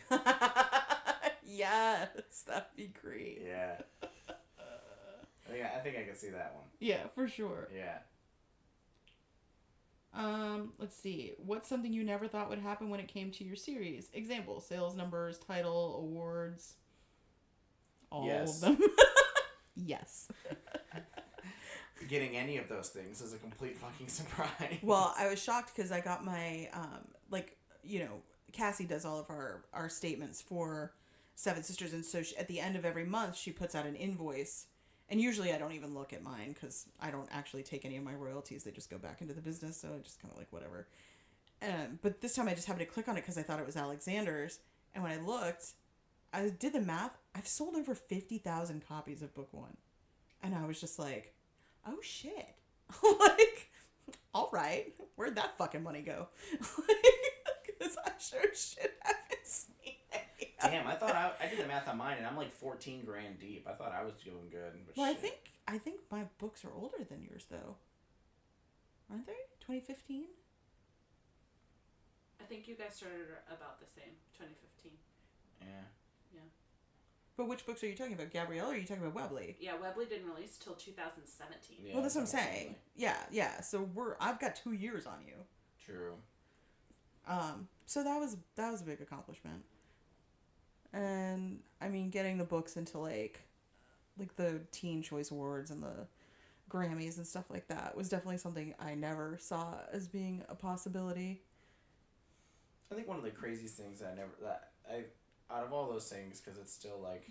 Yes, that'd be great. Yeah. I think I could see that one. Yeah, for sure. Yeah. Let's see. What's something you never thought would happen when it came to your series? Example, sales numbers, title, awards. All Yes. of them. Yes. Getting any of those things is a complete fucking surprise. Well, I was shocked because I got my, Cassie does all of our statements for Seven Sisters. And so at the end of every month, she puts out an invoice. And usually I don't even look at mine because I don't actually take any of my royalties. They just go back into the business. So I just kind of like whatever. But this time I just happened to click on it because I thought it was Alexander's. And when I looked, I did the math. I've sold over 50,000 copies of book one. And I was just like, oh shit. Like, all right. Where'd that fucking money go? Because I sure shit haven't seen it. Damn, I thought I did the math on mine and I'm like 14 grand deep. I thought I was doing good. But Well, shit. I think my books are older than yours though. Aren't they? 2015? I think you guys started about the same, 2015. Yeah. But which books are you talking about? Gabrielle or are you talking about Webley? Yeah, Webley didn't release till 2017. Yeah, Well, that's what I'm probably. saying. Yeah. So I've got 2 years on you. True. So that was a big accomplishment. And I mean, getting the books into like the Teen Choice Awards and the Grammys and stuff like that was definitely something I never saw as being a possibility. I think one of the craziest things out of all those things, because it's still like,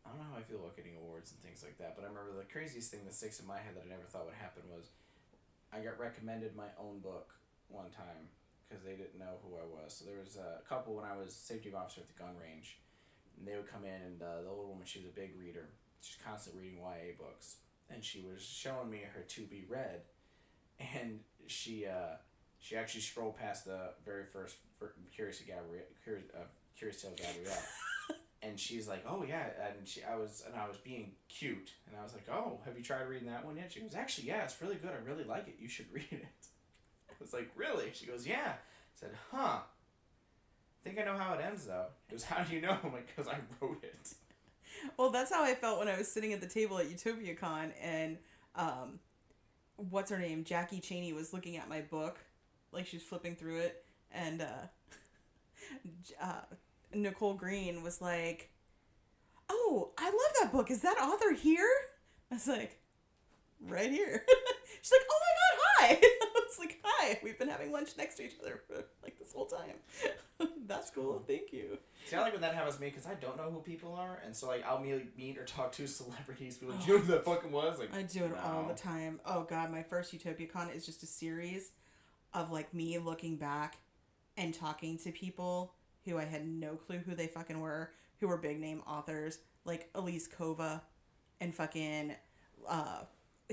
I don't know how I feel about getting awards and things like that, but I remember the craziest thing that sticks in my head that I never thought would happen was I got recommended my own book one time because they didn't know who I was. So there was a couple when I was safety officer at the gun range, and they would come in, and the old woman, she was a big reader. She's constantly reading YA books, and she was showing me her to be read, and she actually scrolled past the very first Curious Tale Gabrielle. And she's like, oh yeah, and I was being cute, and I was like, oh, have you tried reading that one yet? She goes, actually, yeah, it's really good. I really like it. You should read it. I was like, really? She goes, yeah. I said, huh. I think I know how it ends though. She goes, how do you know? I'm like, because I wrote it. Well, that's how I felt when I was sitting at the table at UtopiaCon, and what's her name? Jackie Chaney was looking at my book, like she was flipping through it, and Nicole Green was like, oh, I love that book. Is that author here? I was like, right here. She's like, oh my god, hi. I was like, hi. We've been having lunch next to each other for like this whole time. That's cool. Thank you. See, I like when that happens to me because I don't know who people are, and so like I'll meet or talk to celebrities. Be like, do you know who that fucking was? Like, I do it all the time. Oh god, my first UtopiaCon is just a series of like me looking back and talking to people who I had no clue who they fucking were, who were big name authors, like Elise Kova and fucking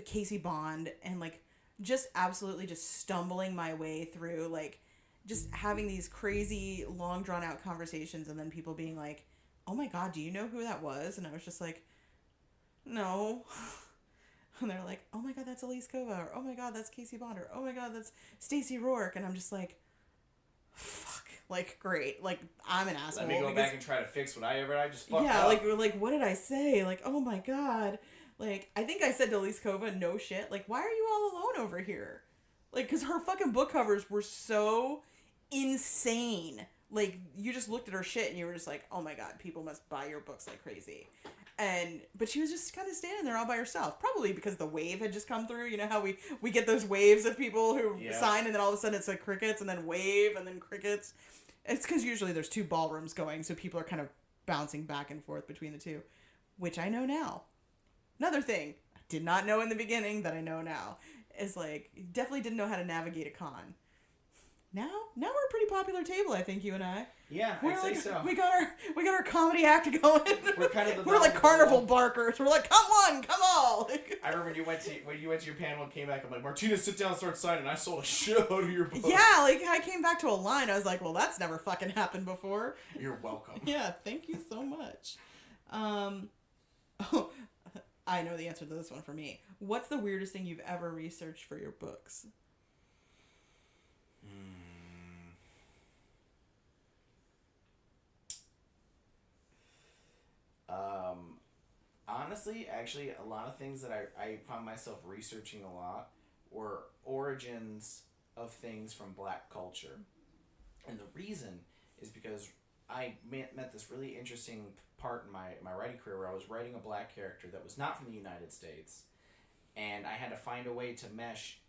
Casey Bond, and like just absolutely just stumbling my way through, like just having these crazy long drawn out conversations, and then people being like, oh my god, do you know who that was? And I was just like, no. And they're like, oh my god, that's Elise Kova, or oh my god, that's Casey Bond, or oh my god, that's Stacey Rourke. And I'm just like, fuck, like, great, like, I'm an asshole. Let me go back and try to fix what I just fucked up. Yeah, like what did I say? Like, oh my god. Like, I think I said to Elise Kova, no shit, like, why are you all alone over here? Like, because her fucking book covers were so insane. Like, you just looked at her shit and you were just like, oh my god, people must buy your books like crazy. But she was just kind of standing there all by herself, probably because the wave had just come through. You know how we get those waves of people who sign, and then all of a sudden it's like crickets, and then wave, and then crickets. It's because usually there's two ballrooms going, so people are kind of bouncing back and forth between the two, which I know now. Another thing I did not know in the beginning that I know now is, like, definitely didn't know how to navigate a con. Now we're a pretty popular table, I think, you and I. Yeah, I'd say so. We got our comedy act going. We're kind of we're like carnival barkers. We're like, come on, come all. I remember when you went to your panel and came back. I'm like, Martina, sit down and start signing. I sold a shitload of your books. Yeah, like I came back to a line. I was like, well, that's never fucking happened before. You're welcome. Yeah, thank you so much. Oh, I know the answer to this one for me. What's the weirdest thing you've ever researched for your books? Honestly, actually, a lot of things that I found myself researching a lot were origins of things from Black culture. And the reason is because I met this really interesting part in my writing career where I was writing a Black character that was not from the United States. And I had to find a way to mesh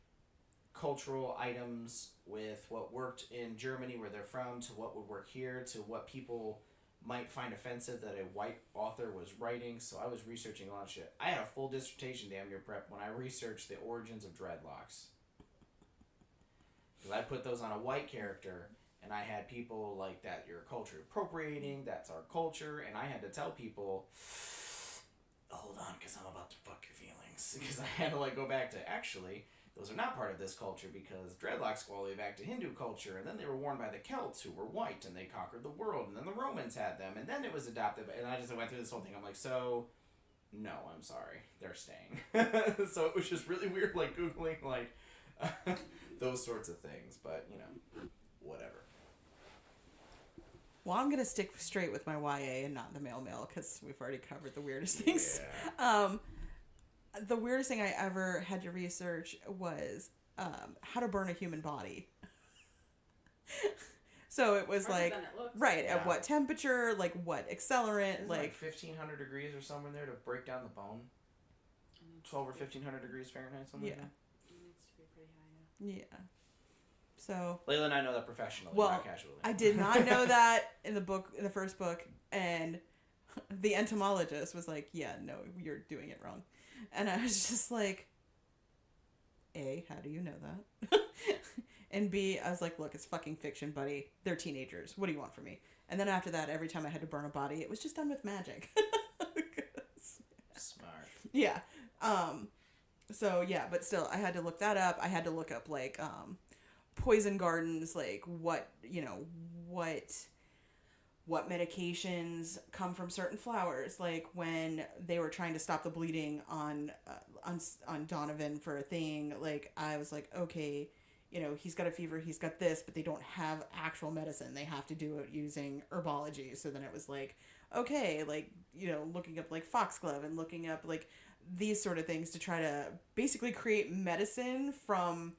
cultural items with what worked in Germany, where they're from, to what would work here, to what people might find offensive that a white author was writing. So I was researching a lot of shit. I had a full dissertation damn near prep when I researched the origins of dreadlocks. Because I put those on a white character, and I had people like, that you're culture appropriating, that's our culture, and I had to tell people, hold on, because I'm about to fuck your feelings. Because I had to go back to, actually, those are not part of this culture, because dreadlocks go all the way back to Hindu culture, and then they were worn by the Celts, who were white, and they conquered the world, and then the Romans had them, and then it was adopted, and I just went through this whole thing. I'm like, so, no, I'm sorry, they're staying. So it was just really weird, Googling, those sorts of things, but, whatever. Well, I'm going to stick straight with my YA and not the male, because we've already covered the weirdest things. Yeah. The weirdest thing I ever had to research was how to burn a human body. So it was right, yeah. At what temperature, what accelerant, Isn't 1,500 degrees or somewhere there to break down the bone? 12 or 1,500 degrees Fahrenheit, something like that? It needs to be pretty high, yeah. Yeah. So Layla and I know that professionally, not casually. I did not know that in the first book, and the entomologist was like, yeah, no, you're doing it wrong. And I was just like, A, how do you know that? And B, I was like, look, it's fucking fiction, buddy. They're teenagers. What do you want from me? And then after that, every time I had to burn a body, it was just done with magic. Smart. Yeah. So yeah, but still, I had to look that up. I had to look up like poison gardens, like what what medications come from certain flowers. Like when they were trying to stop the bleeding on Donovan for a thing, like I was like, okay, he's got a fever, he's got this, but they don't have actual medicine. They have to do it using herbology. So then it was like, okay, like, looking up like foxglove and looking up like these sort of things to try to basically create medicine from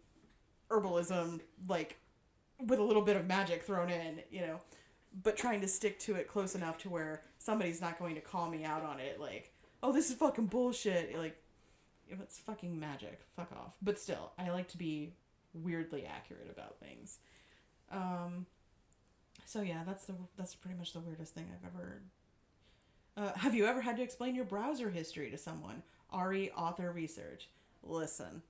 herbalism, like with a little bit of magic thrown in, but trying to stick to it close enough to where somebody's not going to call me out on it, like, oh, this is fucking bullshit. Like, if it's fucking magic, fuck off. But still, I like to be weirdly accurate about things. So yeah, that's pretty much the weirdest thing I've ever. Have you ever had to explain your browser history to someone? Ari, author, research. Listen,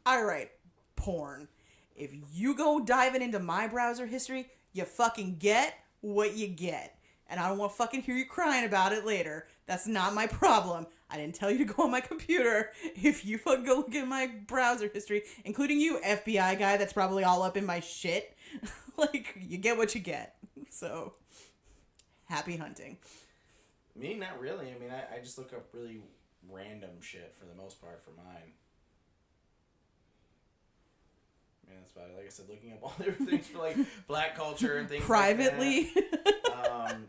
I write porn. If you go diving into my browser history, you fucking get what you get. And I don't want to fucking hear you crying about it later. That's not my problem. I didn't tell you to go on my computer. If you fucking go look at my browser history, including you, FBI guy, that's probably all up in my shit. Like, you get what you get. So, happy hunting. Me, not really. I mean, I just look up really random shit for the most part for mine. I mean, that's about it. Like I said, looking up all different things for like black culture and things privately. Like that.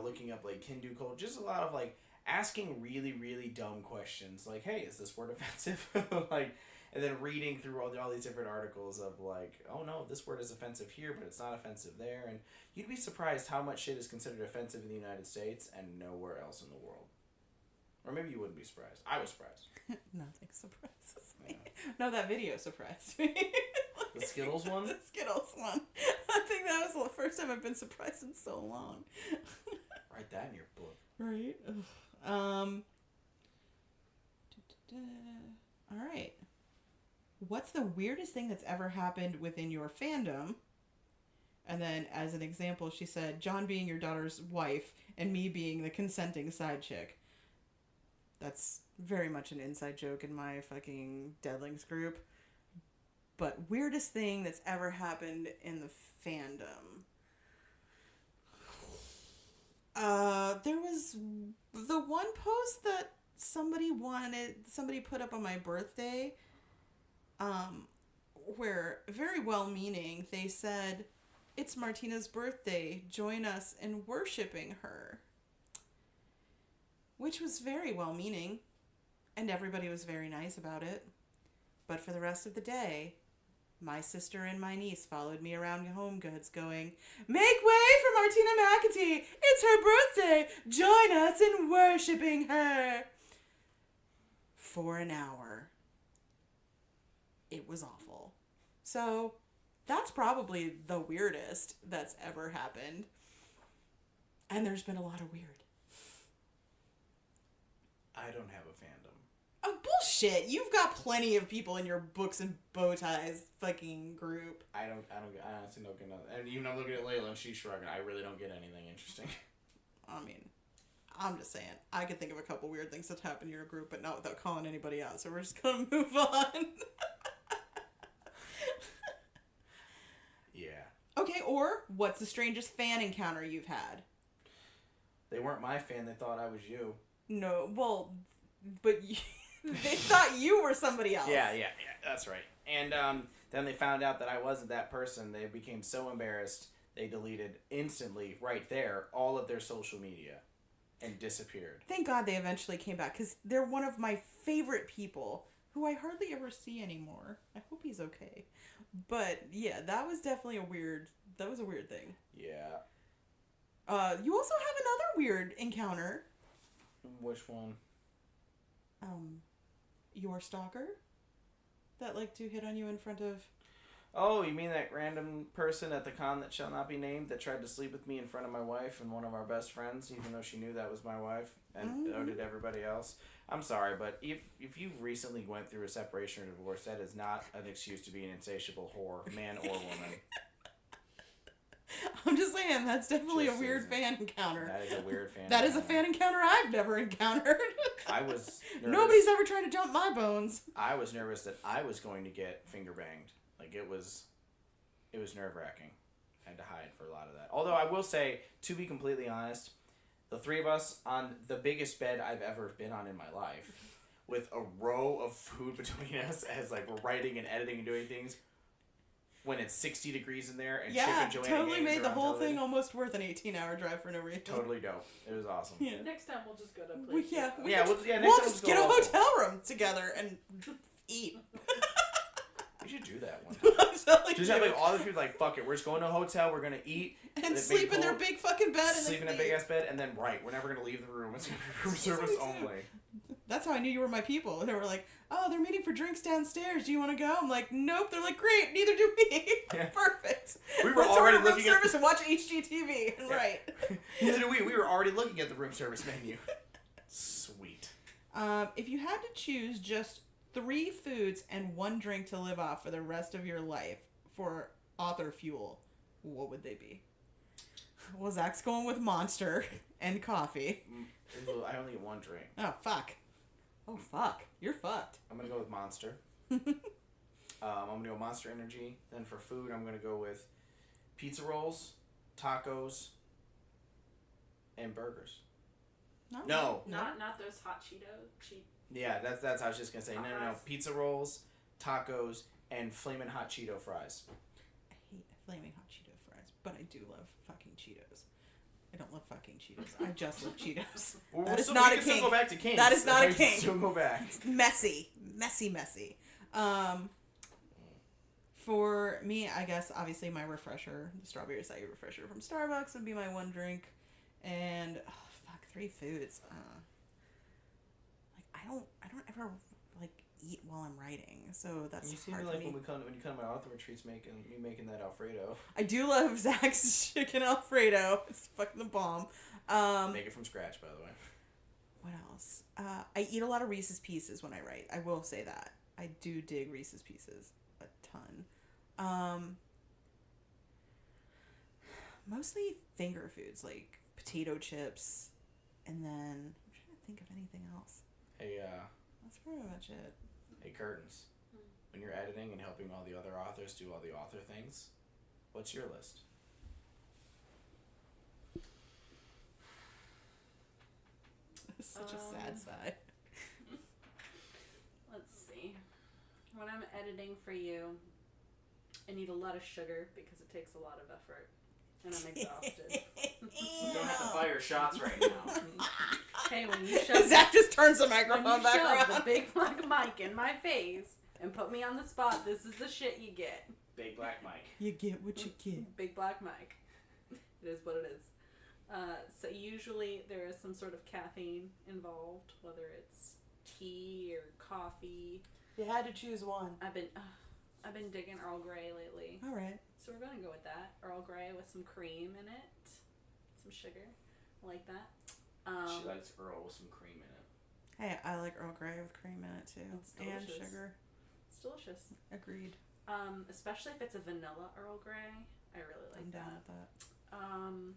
Looking up like Hindu culture, just a lot of like asking really, really dumb questions. Like, hey, is this word offensive? Like, and then reading through all these different articles of like, oh no, this word is offensive here, but it's not offensive there. And you'd be surprised how much shit is considered offensive in the United States and nowhere else in the world. Or maybe you wouldn't be surprised. I was surprised. Nothing surprises me. Yeah. No, that video surprised me. The Skittles one? The Skittles one. I think that was the first time I've been surprised in so long. Write that in your book. Right? All right. What's the weirdest thing that's ever happened within your fandom? And then, as an example, she said, John being your daughter's wife and me being the consenting side chick. That's very much an inside joke in my fucking Deadlings group. But weirdest thing that's ever happened in the fandom. There was the one post that somebody put up on my birthday, where, very well-meaning, they said, it's Martina's birthday, join us in worshiping her. Which was very well-meaning, and everybody was very nice about it. But for the rest of the day, my sister and my niece followed me around Home Goods going, make way for Martina McAtee! It's her birthday! Join us in worshiping her! For an hour. It was awful. So, that's probably the weirdest that's ever happened. And there's been a lot of weird. I don't have a fandom. Oh, bullshit. You've got plenty of people in your books and bow ties fucking group. I honestly don't get nothing. And even I'm looking at Layla and she's shrugging. I really don't get anything interesting. I mean, I'm just saying. I could think of a couple weird things that happen in your group, but not without calling anybody out. So we're just gonna move on. Yeah. Okay, or what's the strangest fan encounter you've had? They weren't my fan. They thought I was you. No, well, but they thought you were somebody else. Yeah, that's right. And then they found out that I wasn't that person. They became so embarrassed, they deleted instantly, right there, all of their social media and disappeared. Thank God they eventually came back, because they're one of my favorite people, who I hardly ever see anymore. I hope he's okay. But, yeah, that was definitely a weird thing. Yeah. You also have another weird encounter. Which one? Your stalker? That liked to hit on you in front of... Oh, you mean that random person at the con that shall not be named that tried to sleep with me in front of my wife and one of our best friends, even though she knew that was my wife, and so did everybody else? I'm sorry, but if you've recently went through a separation or divorce, that is not an excuse to be an insatiable whore, man or woman. I'm just saying, that's definitely Just a weird saying. fan encounter. That is a weird fan. That is a fan encounter I've never encountered. I was nervous. Nobody's ever tried to jump my bones. I was nervous that I was going to get finger banged. Like it was nerve wracking. I had to hide for a lot of that. Although I will say, to be completely honest, the three of us on the biggest bed I've ever been on in my life, with a row of food between us as like we're writing and editing and doing things. When it's 60 degrees in there and Chip and Joanna totally Gaines made are the on whole television. thing almost worth an 18-hour drive for no reason. Totally dope. It was awesome. Yeah. Next time we'll just go to a We, place. yeah, we Yeah, could- next we'll time just go get a local. hotel room together and eat. We should do that one time. I'm telling Just you. have like all the food like, fuck it, we're just going to a hotel, we're gonna eat. and the sleep big in their cold- big fucking bed. Sleep in a and big ass bed, and then we're never gonna leave the room. It's gonna be room service Me too. only. That's how I knew you were my people. And they were like, oh, they're meeting for drinks downstairs. Do you want to go? I'm like, nope. They're like, great. Neither do we. Yeah. Perfect. We were Let's already order room looking at service and watch HGTV. Yeah. Right. Neither do we. We were already looking at the room service menu. Sweet. If you had to choose just 3 foods and 1 drink to live off for the rest of your life for author fuel, what would they be? Well, Zach's going with Monster and coffee. I only get one drink. Oh, fuck. Oh, fuck. You're fucked. I'm gonna go with Monster. I'm gonna go Monster Energy. Then for food, I'm gonna go with pizza rolls, tacos, and burgers. No. Not those hot Cheetos. Yeah, that's I was just gonna say. Hot No. fries? Pizza rolls, tacos, and flamin' hot Cheeto fries. I hate flaming hot Cheeto fries, but I do love fucking Cheetos. I don't love fucking Cheetos. I just love Cheetos. Well, That is we not can a still kink. go back to kinks. That is not a We can kink. Still go back. Messy. Messy. For me, I guess, obviously, my refresher, the strawberry acai refresher from Starbucks would be my 1 drink. And, 3 foods. I don't ever, eat while I'm writing. So that's You seem hard to for like me. when you come to my author retreats, making that Alfredo. I do love Zach's chicken Alfredo. It's fucking the bomb. Make it from scratch, by the way. What else? I eat a lot of Reese's Pieces when I write. I will say that. I do dig Reese's Pieces a ton. Mostly finger foods, like potato chips, and then I'm trying to think of anything else. Hey, That's pretty much it. hey, Curtains. When you're editing and helping all the other authors do all the author things, what's your list? It's such a sad sigh. Let's see. When I'm editing for you, I need a lot of sugar because it takes a lot of effort, and I'm exhausted. You don't have to fire shots right now. Hey, when you shove Zach just turns the when microphone you back shove the around. big black mic in my face and put me on the spot, this is the shit you get. Big black Mike. You get what you get. Big black mic. It is what it is. So usually there is some sort of caffeine involved, whether it's tea or coffee. You had to choose one. I've been digging Earl Grey lately, All right. so we're gonna go with that. Earl Grey with some cream in it, some sugar. I like that. She likes Earl with some cream in it. Hey, I like Earl Grey with cream in it too, It's and delicious. sugar. It's delicious. Agreed. Especially if it's a vanilla Earl Grey. I really like I'm down that. with that.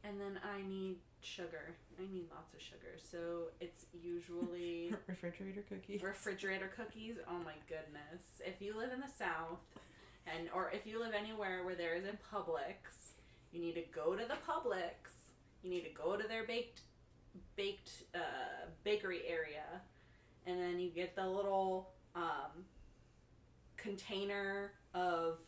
And then I need sugar. I need lots of sugar. So it's usually Refrigerator cookies. refrigerator cookies. Oh my goodness. If you live in the South, or if you live anywhere where there is a Publix, you need to go to the Publix. You need to go to their baked bakery area, and then you get the little container of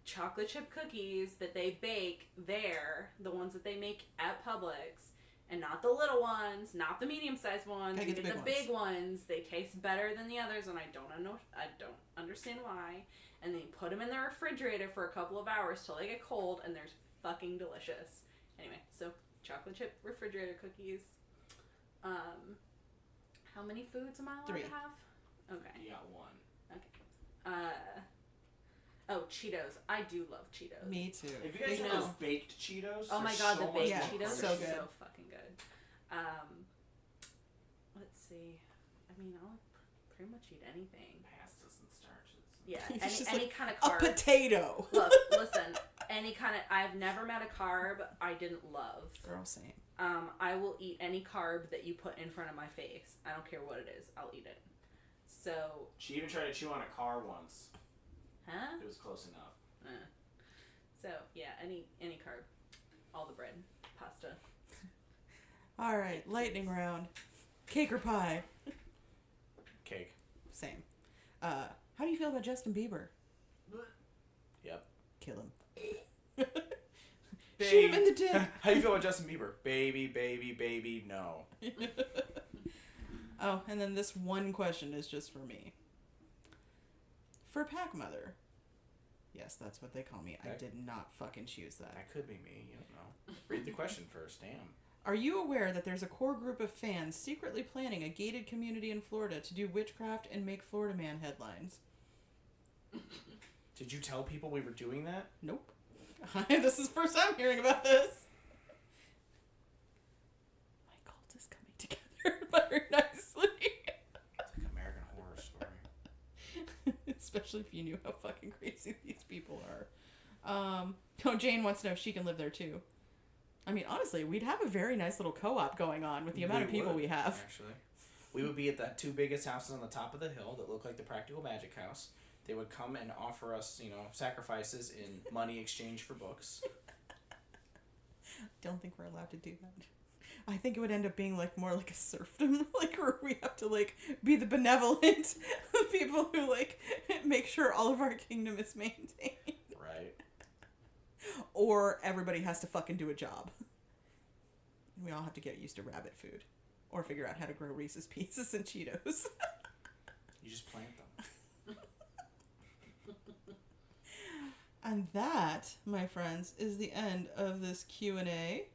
chocolate chip cookies that they bake there, the ones that they make at Publix, and not the little ones, not the medium-sized ones. Gotta You get get the the big big ones. They taste better than the others, and I don't understand why. And then you put them in the refrigerator for a couple of hours till they get cold, and they're fucking delicious. Anyway, so chocolate chip refrigerator cookies. How many foods am I allowed 3. to have? Okay. You got one. Cheetos. I do love Cheetos. Me too. If you guys You have know. those baked Cheetos, Oh my they're god, so the baked Yeah, Cheetos so are good. so fucking good. Let's see. I mean, I'll pretty much eat anything. Pastas and starches. Yeah, It's just any like kind of A carbs. potato. Look, listen. any kind of... I've never met a carb I didn't love. Girl, same. I will eat any carb that you put in front of my face. I don't care what it is. I'll eat it. So... She even tried to chew on a car once. Huh? It was close enough. So, yeah, any carb. All the bread. Pasta. All right, lightning round. Cake or pie? Cake. Same. How do you feel about Justin Bieber? Yep. Kill him. Babe. Shoot him in the dick. How do you feel about Justin Bieber? Baby, baby, baby, no. Oh, and then this one question is just for me. For Pack Mother. Yes, that's what they call me. I did not fucking choose that. That could be me. You don't know. Read the question first. Damn. Are you aware that there's a core group of fans secretly planning a gated community in Florida to do witchcraft and make Florida Man headlines? Did you tell people we were doing that? Nope. This is the first time hearing about this. My cult is coming together very nicely. It's like American Horror Story. Especially if you knew how fucking crazy these people are. Oh, Jane wants to know if she can live there too. I mean, honestly, we'd have a very nice little co-op going on with the amount of people we have. Actually, we would be at the two biggest houses on the top of the hill that look like the Practical Magic House. They would come and offer us, sacrifices in money exchange for books. Don't think we're allowed to do that. I think it would end up being more like a serfdom, where we have to be the benevolent people who make sure all of our kingdom is maintained. Right. Or everybody has to fucking do a job. We all have to get used to rabbit food. Or figure out how to grow Reese's Pieces and Cheetos. You just plant them. And that, my friends, is the end of this Q&A.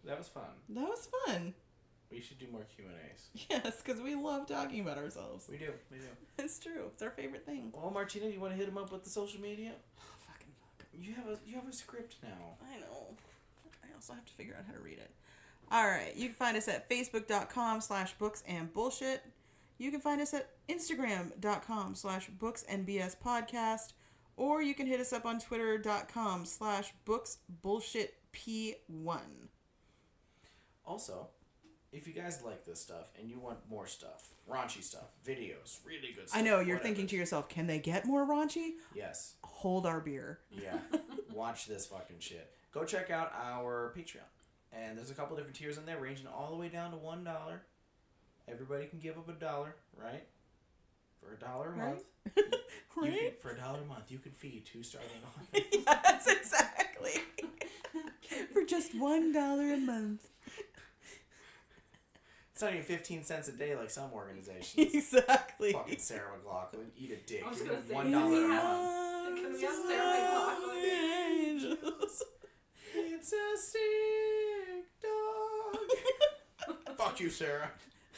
That was fun. That was fun. We should do more Q&As. Yes, because we love talking about ourselves. We do. It's true. It's our favorite thing. Well, Martina, you want to hit him up with the social media? Fucking fuck. You have a script now. I know. I also have to figure out how to read it. All right. You can find us at facebook.com/booksandbullshit. You can find us at instagram.com/booksandbspodcast. Or you can hit us up on twitter.com/booksbullshitp1. Also, if you guys like this stuff and you want more stuff, raunchy stuff, videos, really good stuff. I know, you're thinking to yourself, can they get more raunchy? Yes. Hold our beer. Yeah. Watch this fucking shit. Go check out our Patreon. And there's a couple different tiers in there, ranging all the way down to $1. Everybody can give up $1, right? For $1 a month. Right? For $1 a month, you can feed 2 starving dogs. Yes, exactly. For just $1 a month. It's not even 15 cents a day like some organizations. Exactly. Fucking Sarah McLachlan, eat a dick. I was You gonna need say, $1 a month. Can we have Sarah McLachlan? Angels. It's a sick dog. Fuck you, Sarah.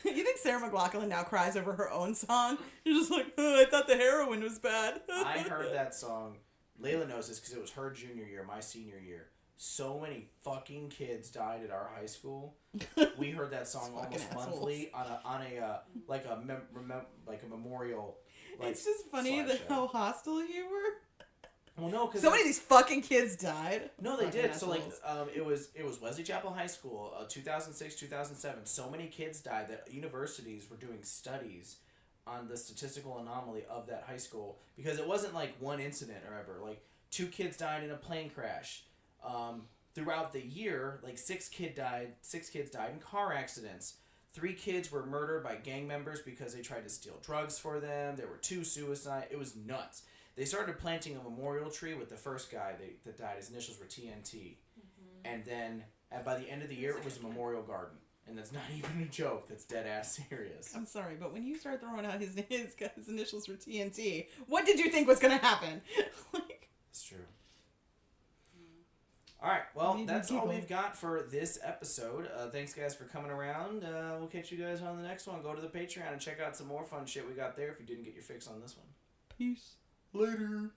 You think Sarah McLachlan now cries over her own song? You're just like, oh, I thought the heroin was bad. I heard that song. Layla knows this because it was her junior year, my senior year. So many fucking kids died at our high school. We heard that song almost monthly on a memorial. It's just funny that how hostile you were. Well, no, because so many of these fucking kids died. No, they fucking did. assholes. So it was Wesley Chapel High School, 2006, 2007. So many kids died that universities were doing studies on the statistical anomaly of that high school because it wasn't one incident or ever. 2 kids died in a plane crash. Throughout the year, 6 kids died in car accidents. 3 kids were murdered by gang members because they tried to steal drugs for them. There were 2 suicides. It was nuts. They started planting a memorial tree with the first guy that died. His initials were TNT. Mm-hmm. And then by the end of the year, it was a memorial garden. And that's not even a joke. That's dead ass serious. I'm sorry, but when you start throwing out his initials for TNT, what did you think was going to happen? It's true. All right, well, that's all we've got for this episode. Thanks, guys, for coming around. We'll catch you guys on the next one. Go to the Patreon and check out some more fun shit we got there if you didn't get your fix on this one. Peace. Later.